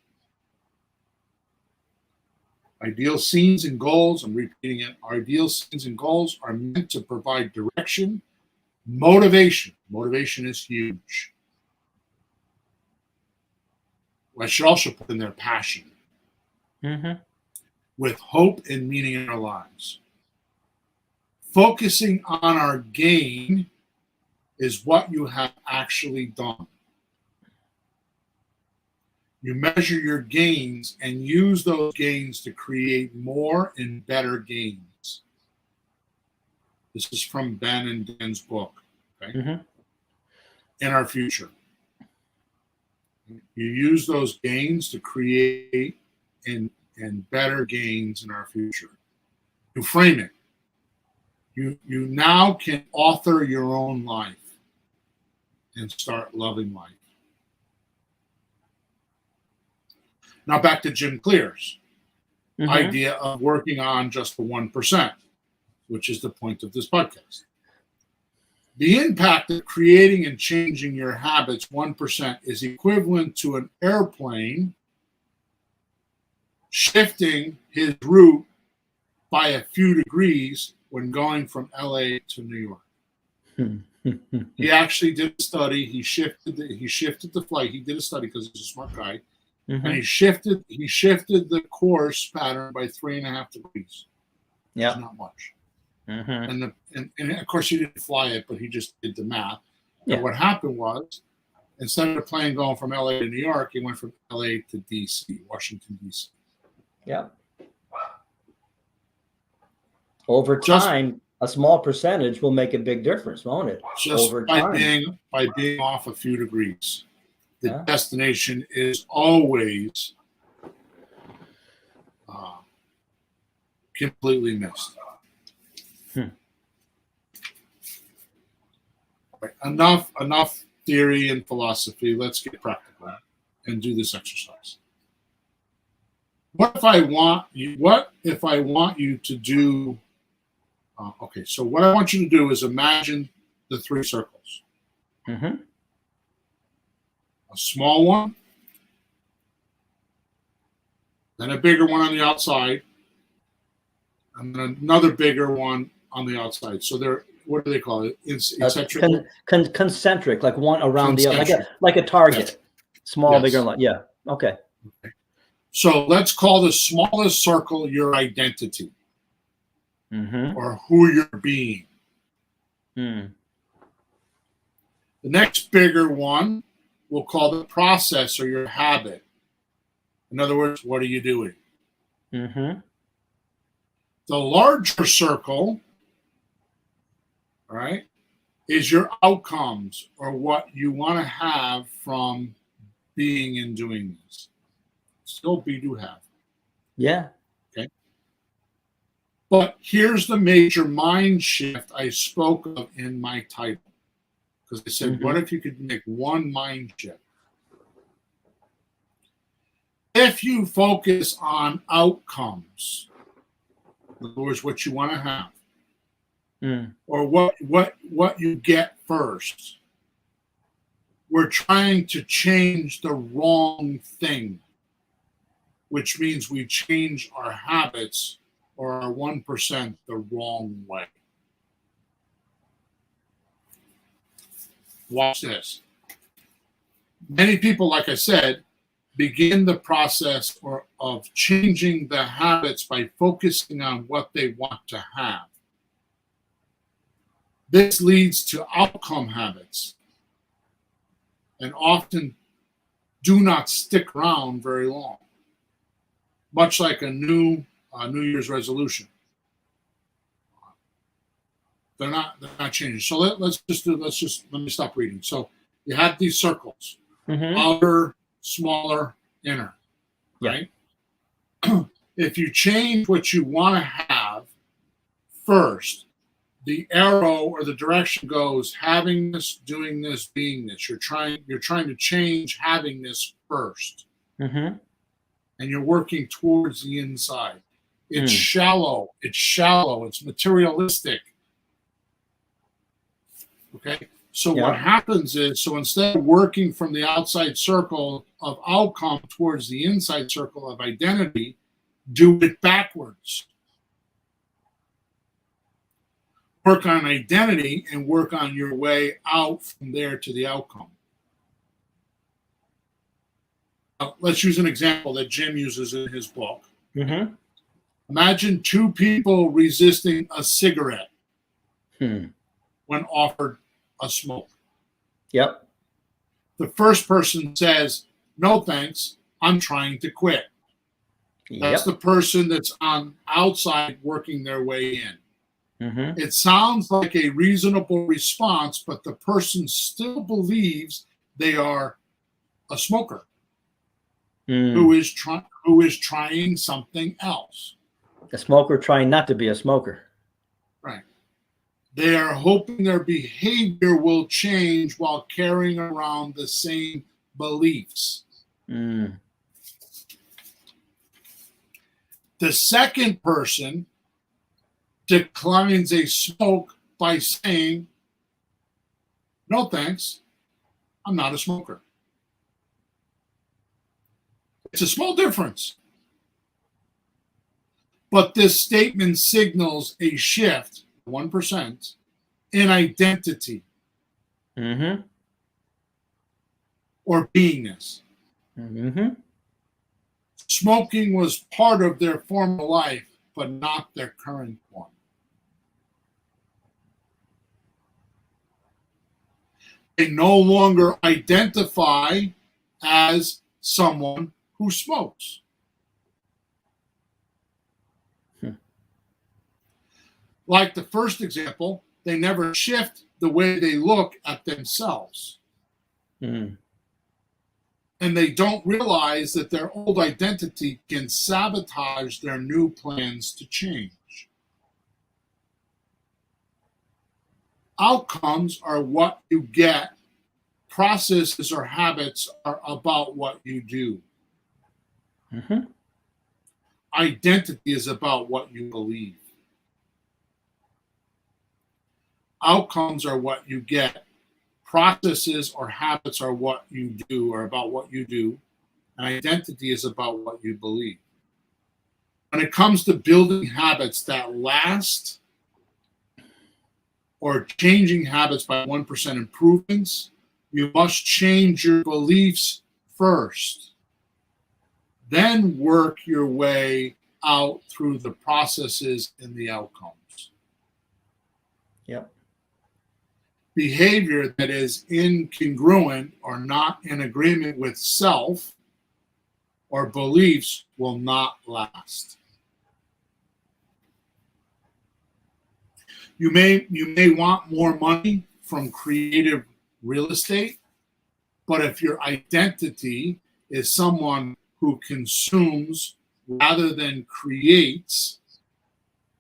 Ideal scenes and goals, I'm repeating it, ideal scenes and goals are meant to provide direction, motivation. Motivation is huge. I should also put in there passion. With hope and meaning in our lives. Focusing on our gain is what you have actually done. You measure your gains and use those gains to create more and better gains. This is from Ben and Dan's book. Okay? In our future. You use those gains to create and better gains in our future. You frame it. You now can author your own life and start loving life. Now back to Jim Clear's idea of working on just the 1%, which is the point of this podcast. The impact of creating and changing your habits 1% is equivalent to an airplane shifting his route by a few degrees when going from LA to New York. He actually did a study. He shifted the flight. He did a study because he's a smart guy. And he shifted the course pattern by 3.5 degrees. Yeah, it's not much. And of course he didn't fly it, but he just did the math. And what happened was, instead of the plane going from LA to New York, he went from LA to DC, Washington DC. Yeah. Over time, a small percentage will make a big difference, won't it? Just over by time. being off a few degrees. The destination is always completely missed. Right. Enough theory and philosophy. Let's get practical and do this exercise. What if I want you to do? Okay, so what I want you to do is imagine the 3 circles. A small one, then a bigger one on the outside, and then another bigger one on the outside. So they're, what do they call it? Eccentric? Concentric, like one around the other, like a target. Small, bigger, yeah. Okay. So let's call the smallest circle your identity, or who you're being. The next bigger one we'll call the process or your habit. In other words, what are you doing? The larger circle, all right, is your outcomes or what you want to have from being and doing this. Still be, do, have. Yeah. Okay. But here's the major mind shift I spoke of in my title. Because I said, what if you could make one mind shift? If you focus on outcomes, in other words, what you want to have, or what you get first, we're trying to change the wrong thing, which means we change our habits or our 1% the wrong way. Watch this. Many people, like I said, begin the process of changing the habits by focusing on what they want to have. This leads to outcome habits and often do not stick around very long, much like a New Year's resolution. They're not changing. So let me stop reading. So you have these circles, outer, smaller, inner, right? If you change what you want to have first, the arrow or the direction goes having this, doing this, being this. You're trying to change having this first, and you're working towards the inside. It's shallow. It's materialistic. Okay. So what happens is, so instead of working from the outside circle of outcome towards the inside circle of identity, do it backwards. Work on identity and work on your way out from there to the outcome. Let's use an example that Jim uses in his book. Mm-hmm. Imagine two people resisting a cigarette when offered a smoke. Yep. The first person says, "No thanks, I'm trying to quit." That's the person that's on outside working their way in. Mm-hmm. It sounds like a reasonable response, but the person still believes they are a smoker who is trying something else. A smoker trying not to be a smoker. Right. They are hoping their behavior will change while carrying around the same beliefs. The second person declines a smoke by saying, "No thanks, I'm not a smoker." It's a small difference. But this statement signals a shift, 1%, in identity or beingness. Smoking was part of their former life, but not their current one. They no longer identify as someone who smokes. Like the first example, they never shift the way they look at themselves. And they don't realize that their old identity can sabotage their new plans to change. Outcomes are what you get. Processes or habits are about what you do. Identity is about what you believe. Outcomes are what you get. Processes or habits are what you do, or about what you do. And identity is about what you believe. When it comes to building habits that last or changing habits by 1% improvements, you must change your beliefs first. Then work your way out through the processes and the outcomes. Yep. Behavior that is incongruent or not in agreement with self or beliefs will not last. You may want more money from creative real estate, but if your identity is someone who consumes rather than creates,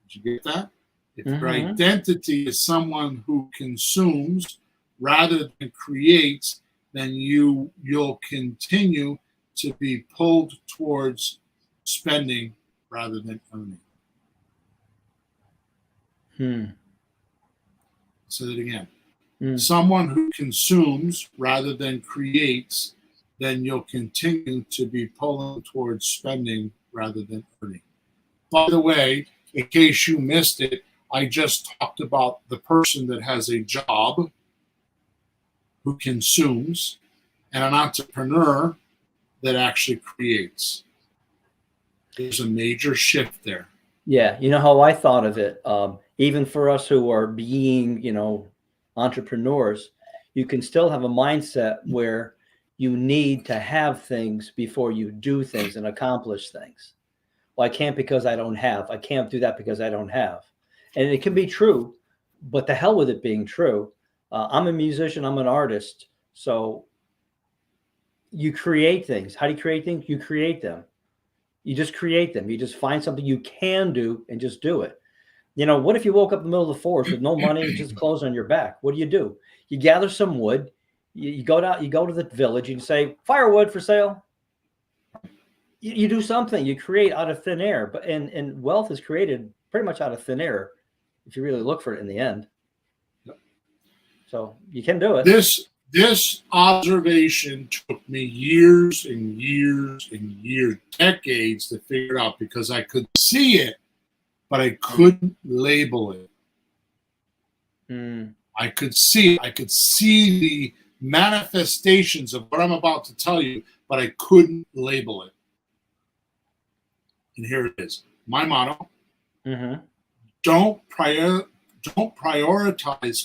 did you get that? If your identity is someone who consumes rather than creates, then you'll continue to be pulled towards spending rather than earning. Say that again. Someone who consumes rather than creates, then you'll continue to be pulling towards spending rather than earning. By the way, in case you missed it, I just talked about the person that has a job who consumes and an entrepreneur that actually creates. There's a major shift there. Yeah. You know how I thought of it? Even for us who are being, entrepreneurs, you can still have a mindset where you need to have things before you do things and accomplish things. Well, I can't because I don't have. I can't do that because I don't have. And it can be true, but the hell with it being true. I'm a musician. I'm an artist. So you create things. How do you create things? You create them. You just create them. You just find something you can do and just do it. What if you woke up in the middle of the forest with no money, just clothes on your back? What do? You gather some wood. You go to the village and you say, "Firewood for sale." You do something, you create out of thin air, but and wealth is created pretty much out of thin air if you really look for it in the end. Yep. So you can do it. This observation took me years and years and years, decades to figure it out because I could see it, but I couldn't label it. I could see the manifestations of what I'm about to tell you, but I couldn't label it. And here it is. My motto: don't prioritize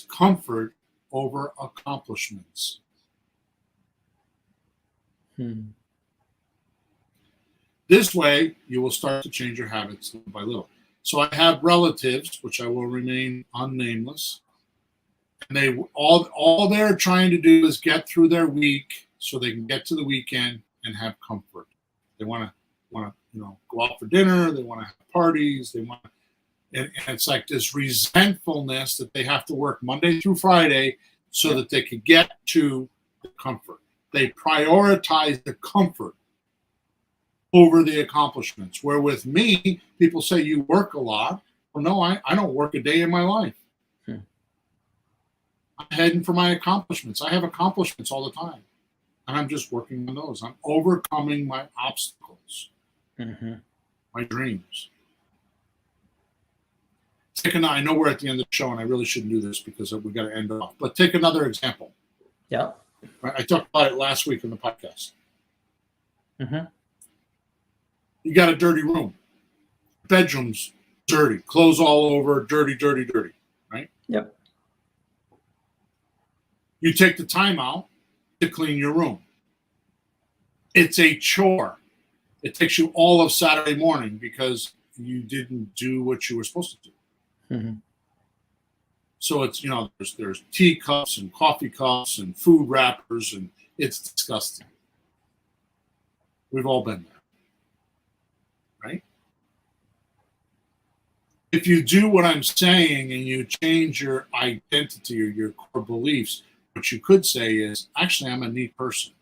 comfort over accomplishments. This way, you will start to change your habits little by little. So I have relatives, which I will remain unnameless, and they all they're trying to do is get through their week so they can get to the weekend and have comfort. They want to go out for dinner. They want to have parties. They want, and it's like this resentfulness that they have to work Monday through Friday so that they can get to the comfort. They prioritize the comfort over the accomplishments. Where with me, people say you work a lot. Well, no, I don't work a day in my life. I'm heading for my accomplishments. I have accomplishments all the time, and I'm just working on those. I'm overcoming my obstacles, my dreams. I know we're at the end of the show, and I really shouldn't do this because we got to end off. But take another example. Yeah. I talked about it last week in the podcast. You got a dirty room. Bedroom's dirty. Clothes all over. Dirty, dirty, dirty. Right? Yep. You take the time out to clean your room. It's a chore. It takes you all of Saturday morning because you didn't do what you were supposed to do. So it's, there's tea cups and coffee cups and food wrappers, and it's disgusting. We've all been there, right? If you do what I'm saying and you change your identity or your core beliefs, what you could say is, actually, I'm a neat person.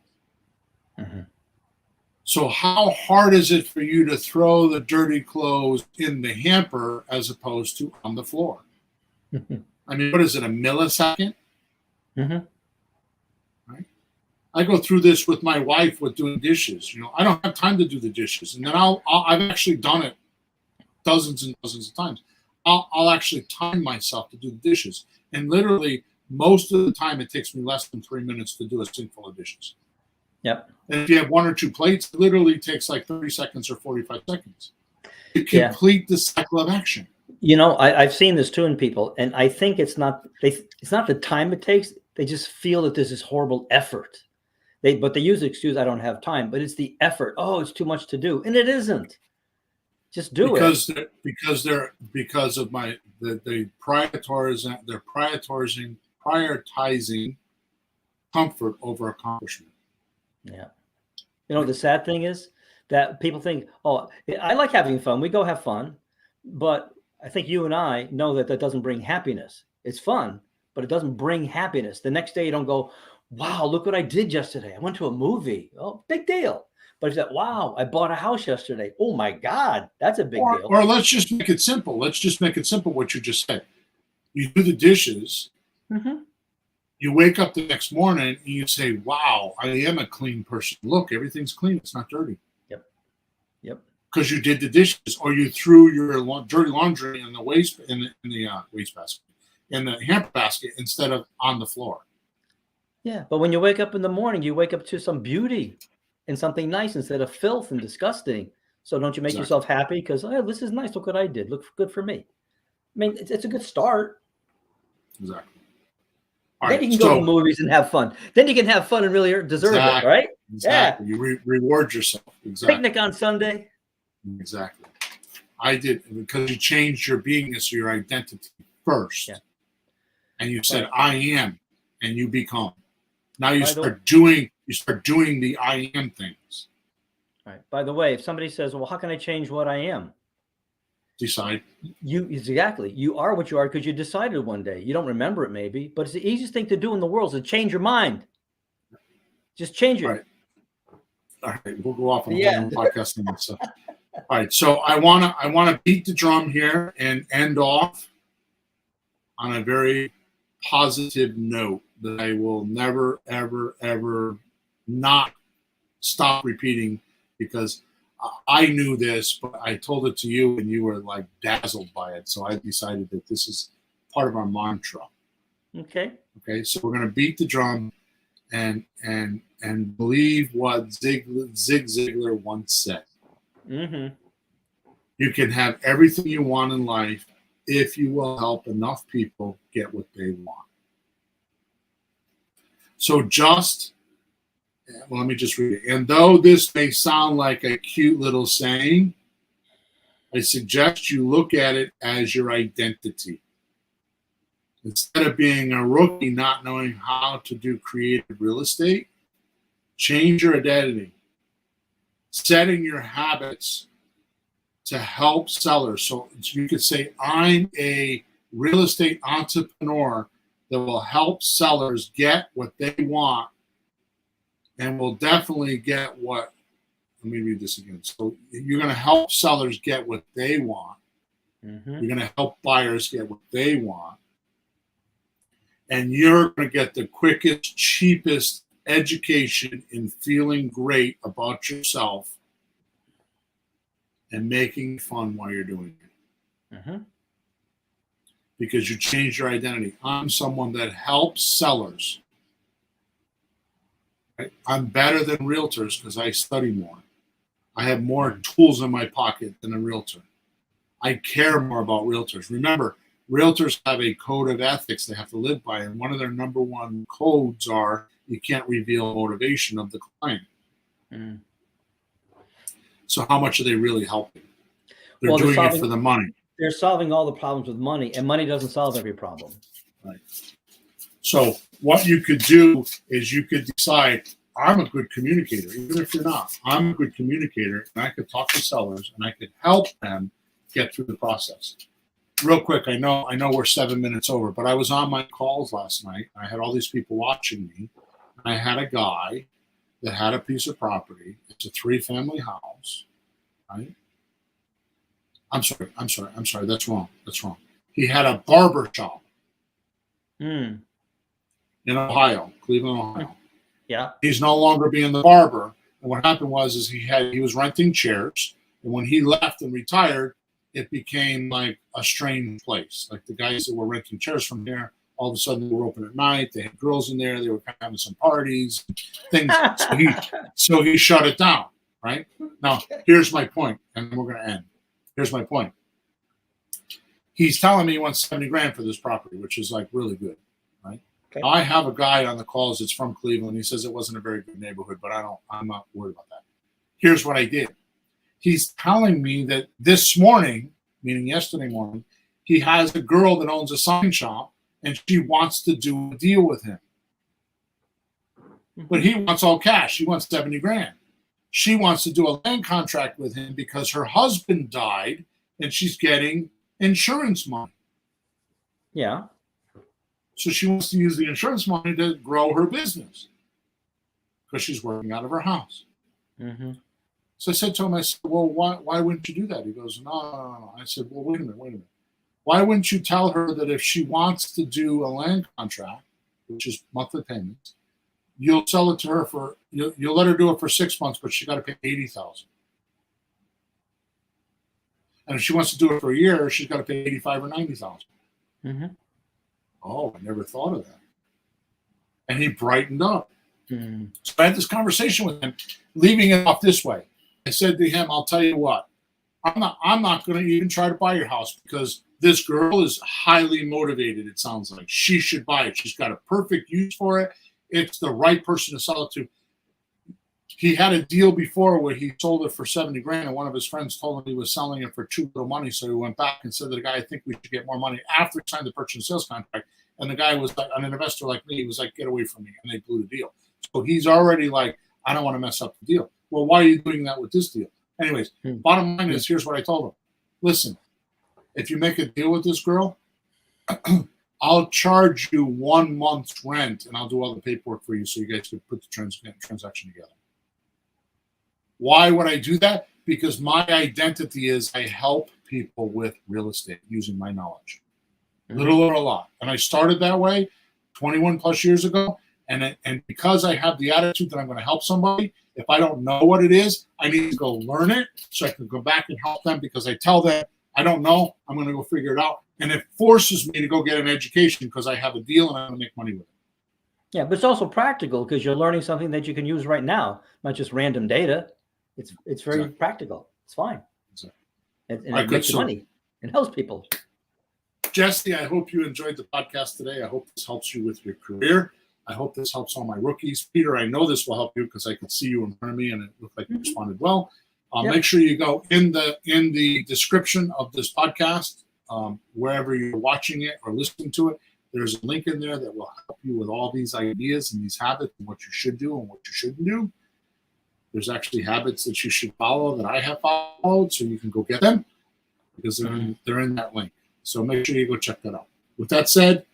So how hard is it for you to throw the dirty clothes in the hamper as opposed to on the floor? I mean, what is it, a millisecond? Right? I go through this with my wife with doing dishes. I don't have time to do the dishes. And then I've actually done it dozens and dozens of times. I'll actually time myself to do the dishes. And literally, most of the time, it takes me less than 3 minutes to do a sink full of dishes. Yep. And if you have one or two plates, it literally takes like 30 seconds or 45 seconds to complete the cycle of action. I've seen this too in people, and I think it's not the time it takes. They just feel that there's this horrible effort. But they use the excuse, I don't have time, but it's the effort. Oh, it's too much to do. And it isn't. Just do it. Because they're prioritizing comfort over accomplishment. Yeah. The sad thing is that people think, oh, I like having fun. We go have fun. But I think you and I know that doesn't bring happiness. It's fun, but it doesn't bring happiness. The next day you don't go, wow, look what I did yesterday. I went to a movie. Oh, big deal. But if you said, wow, I bought a house yesterday. Oh my God, that's a big deal. Or let's just make it simple. Let's just make it simple what you just said. You do the dishes. You wake up the next morning and you say, wow, I am a clean person. Look, everything's clean. It's not dirty. Yep. Because you did the dishes, or you threw your dirty laundry in the waste basket, in the hamper basket instead of on the floor. Yeah, but when you wake up in the morning, you wake up to some beauty and something nice instead of filth and disgusting. So don't you make yourself happy because, oh, this is nice. Look what I did. Look good for me. I mean, it's a good start. Exactly. Then you can go to movies and have fun. Then you can have fun and really deserve it, right? Exactly. Yeah. You reward yourself. Exactly. Picnic on Sunday. Exactly. I did, because you changed your beingness, your identity first. Yeah. And you said, I am, and you become. Now you start doing the I am things. All right. By the way, if somebody says, well, how can I change what I am? Decide. Exactly. You are what you are because you decided one day. You don't remember it maybe, but it's the easiest thing to do in the world is to change your mind. Just change it. Right. All right, we'll go off on a Yeah. whole new podcast on this. All right, so I wanna beat the drum here and end off on a very positive note that I will never, ever, ever not stop repeating, because I knew this, but I told it to you and you were like dazzled by it. So I decided that this is part of our mantra. Okay. Okay, so we're gonna beat the drum and believe what Zig Ziglar once said. Mm-hmm. You can have everything you want in life if you will help enough people get what they want. So let me just read it. And though this may sound like a cute little saying, I suggest you look at it as your identity. Instead of being a rookie not knowing how to do creative real estate, change your identity. Setting your habits to help sellers. So you could say, I'm a real estate entrepreneur that will help sellers get what they want and will definitely get what, let me read this again. So you're going to help sellers get what they want. Mm-hmm. You're going to help buyers get what they want. And you're going to get the quickest, cheapest education in feeling great about yourself and making fun while you're doing it. Mm-hmm. Because you change your identity. I'm someone that helps sellers. Right? I'm better than realtors because I study more. I have more tools in my pocket than a realtor. I care more about realtors. Remember, realtors have a code of ethics they have to live by, and one of their number one codes are you can't reveal motivation of the client. Mm. So how much are they really helping? They're Well, doing it for the money. They're solving all the problems with money, and money doesn't solve every problem. Right. So what you could do is you could decide, I'm a good communicator, even if you're not. I'm a good communicator, and I could talk to sellers, and I could help them get through the process. Real quick, I know we're 7 minutes over, but I was on my calls last night. I had all these people watching me. I had a guy that had a piece of property. It's a 3-family house, right? I'm sorry. That's wrong. He had a barber shop in Ohio, Cleveland, Ohio. Yeah. He's no longer being the barber. And what happened was he was renting chairs, and when he left and retired, it became like a strange place. Like the guys that were renting chairs from there, all of a sudden they were open at night. They had girls in there. They were kind of having some parties, things. So he shut it down. Right now, here's my point, and we're going to end. Here's my point. He's telling me he wants $70,000 for this property, which is like really good, right? Okay. I have a guy on the calls that's from Cleveland. He says it wasn't a very good neighborhood, but I'm not worried about that. Here's what I did. He's telling me that this morning, meaning yesterday morning, he has a girl that owns a sign shop and she wants to do a deal with him. But he wants all cash. He wants $70,000. She wants to do a land contract with him because her husband died and she's getting insurance money. Yeah. So she wants to use the insurance money to grow her business because she's working out of her house. Mm-hmm. So I said to him, I said, well, why wouldn't you do that? He goes, no. I said, well, wait a minute. Why wouldn't you tell her that if she wants to do a land contract, which is monthly payments, you'll sell it to her for, you'll let her do it for 6 months, but she got to pay $80,000. And if she wants to do it for a year, she's got to pay $85,000 or $90,000. Mm-hmm. Oh, I never thought of that. And he brightened up. Mm-hmm. So I had this conversation with him, leaving it off this way. I said to him, I'll tell you what, I'm not going to even try to buy your house because this girl is highly motivated, it sounds like. She should buy it. She's got a perfect use for it. It's the right person to sell it to. He had a deal before where he sold it for $70,000, and one of his friends told him he was selling it for too little money. So he went back and said to the guy, I think we should get more money after he signed the purchase and sales contract. And the guy was like, an investor like me, he was like, get away from me. And they blew the deal. So he's already like, I don't want to mess up the deal. Well, why are you doing that with this deal? Anyways, bottom line is, here's what I told him. Listen, if you make a deal with this girl, I'll charge you 1 month's rent, and I'll do all the paperwork for you so you guys can put the transaction together. Why would I do that? Because my identity is I help people with real estate using my knowledge, little or a lot. And I started that way 21 plus years ago. And because I have the attitude that I'm going to help somebody, if I don't know what it is, I need to go learn it so I can go back and help them, because I tell them, I don't know, I'm going to go figure it out. And it forces me to go get an education because I have a deal and I'm going to make money with it. Yeah, but it's also practical because you're learning something that you can use right now, not just random data. It's very practical. It's fine. Exactly. And it makes you money and helps people. Jesse, I hope you enjoyed the podcast today. I hope this helps you with your career. I hope this helps all my rookies. Peter, I know this will help you because I could see you in front of me and it looked like you responded well. Make sure you go in the description of this podcast, wherever you're watching it or listening to it. There's a link in there that will help you with all these ideas and these habits and what you should do and what you shouldn't do. There's actually habits that you should follow that I have followed, so you can go get them because they're in that link. So make sure you go check that out. With that said,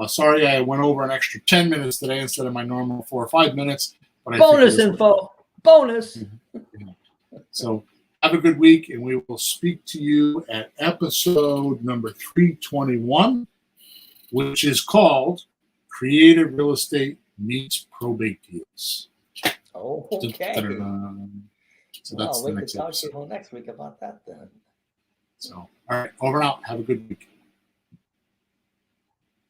sorry I went over an extra 10 minutes today instead of my normal 4 or 5 minutes. But bonus info. Bonus. So have a good week, and we will speak to you at episode number 321, which is called Creative Real Estate Meets Probate Deals. Oh, okay. So that's the we next can talk episode. to you next week about that then. So, all right, over and out. Have a good week.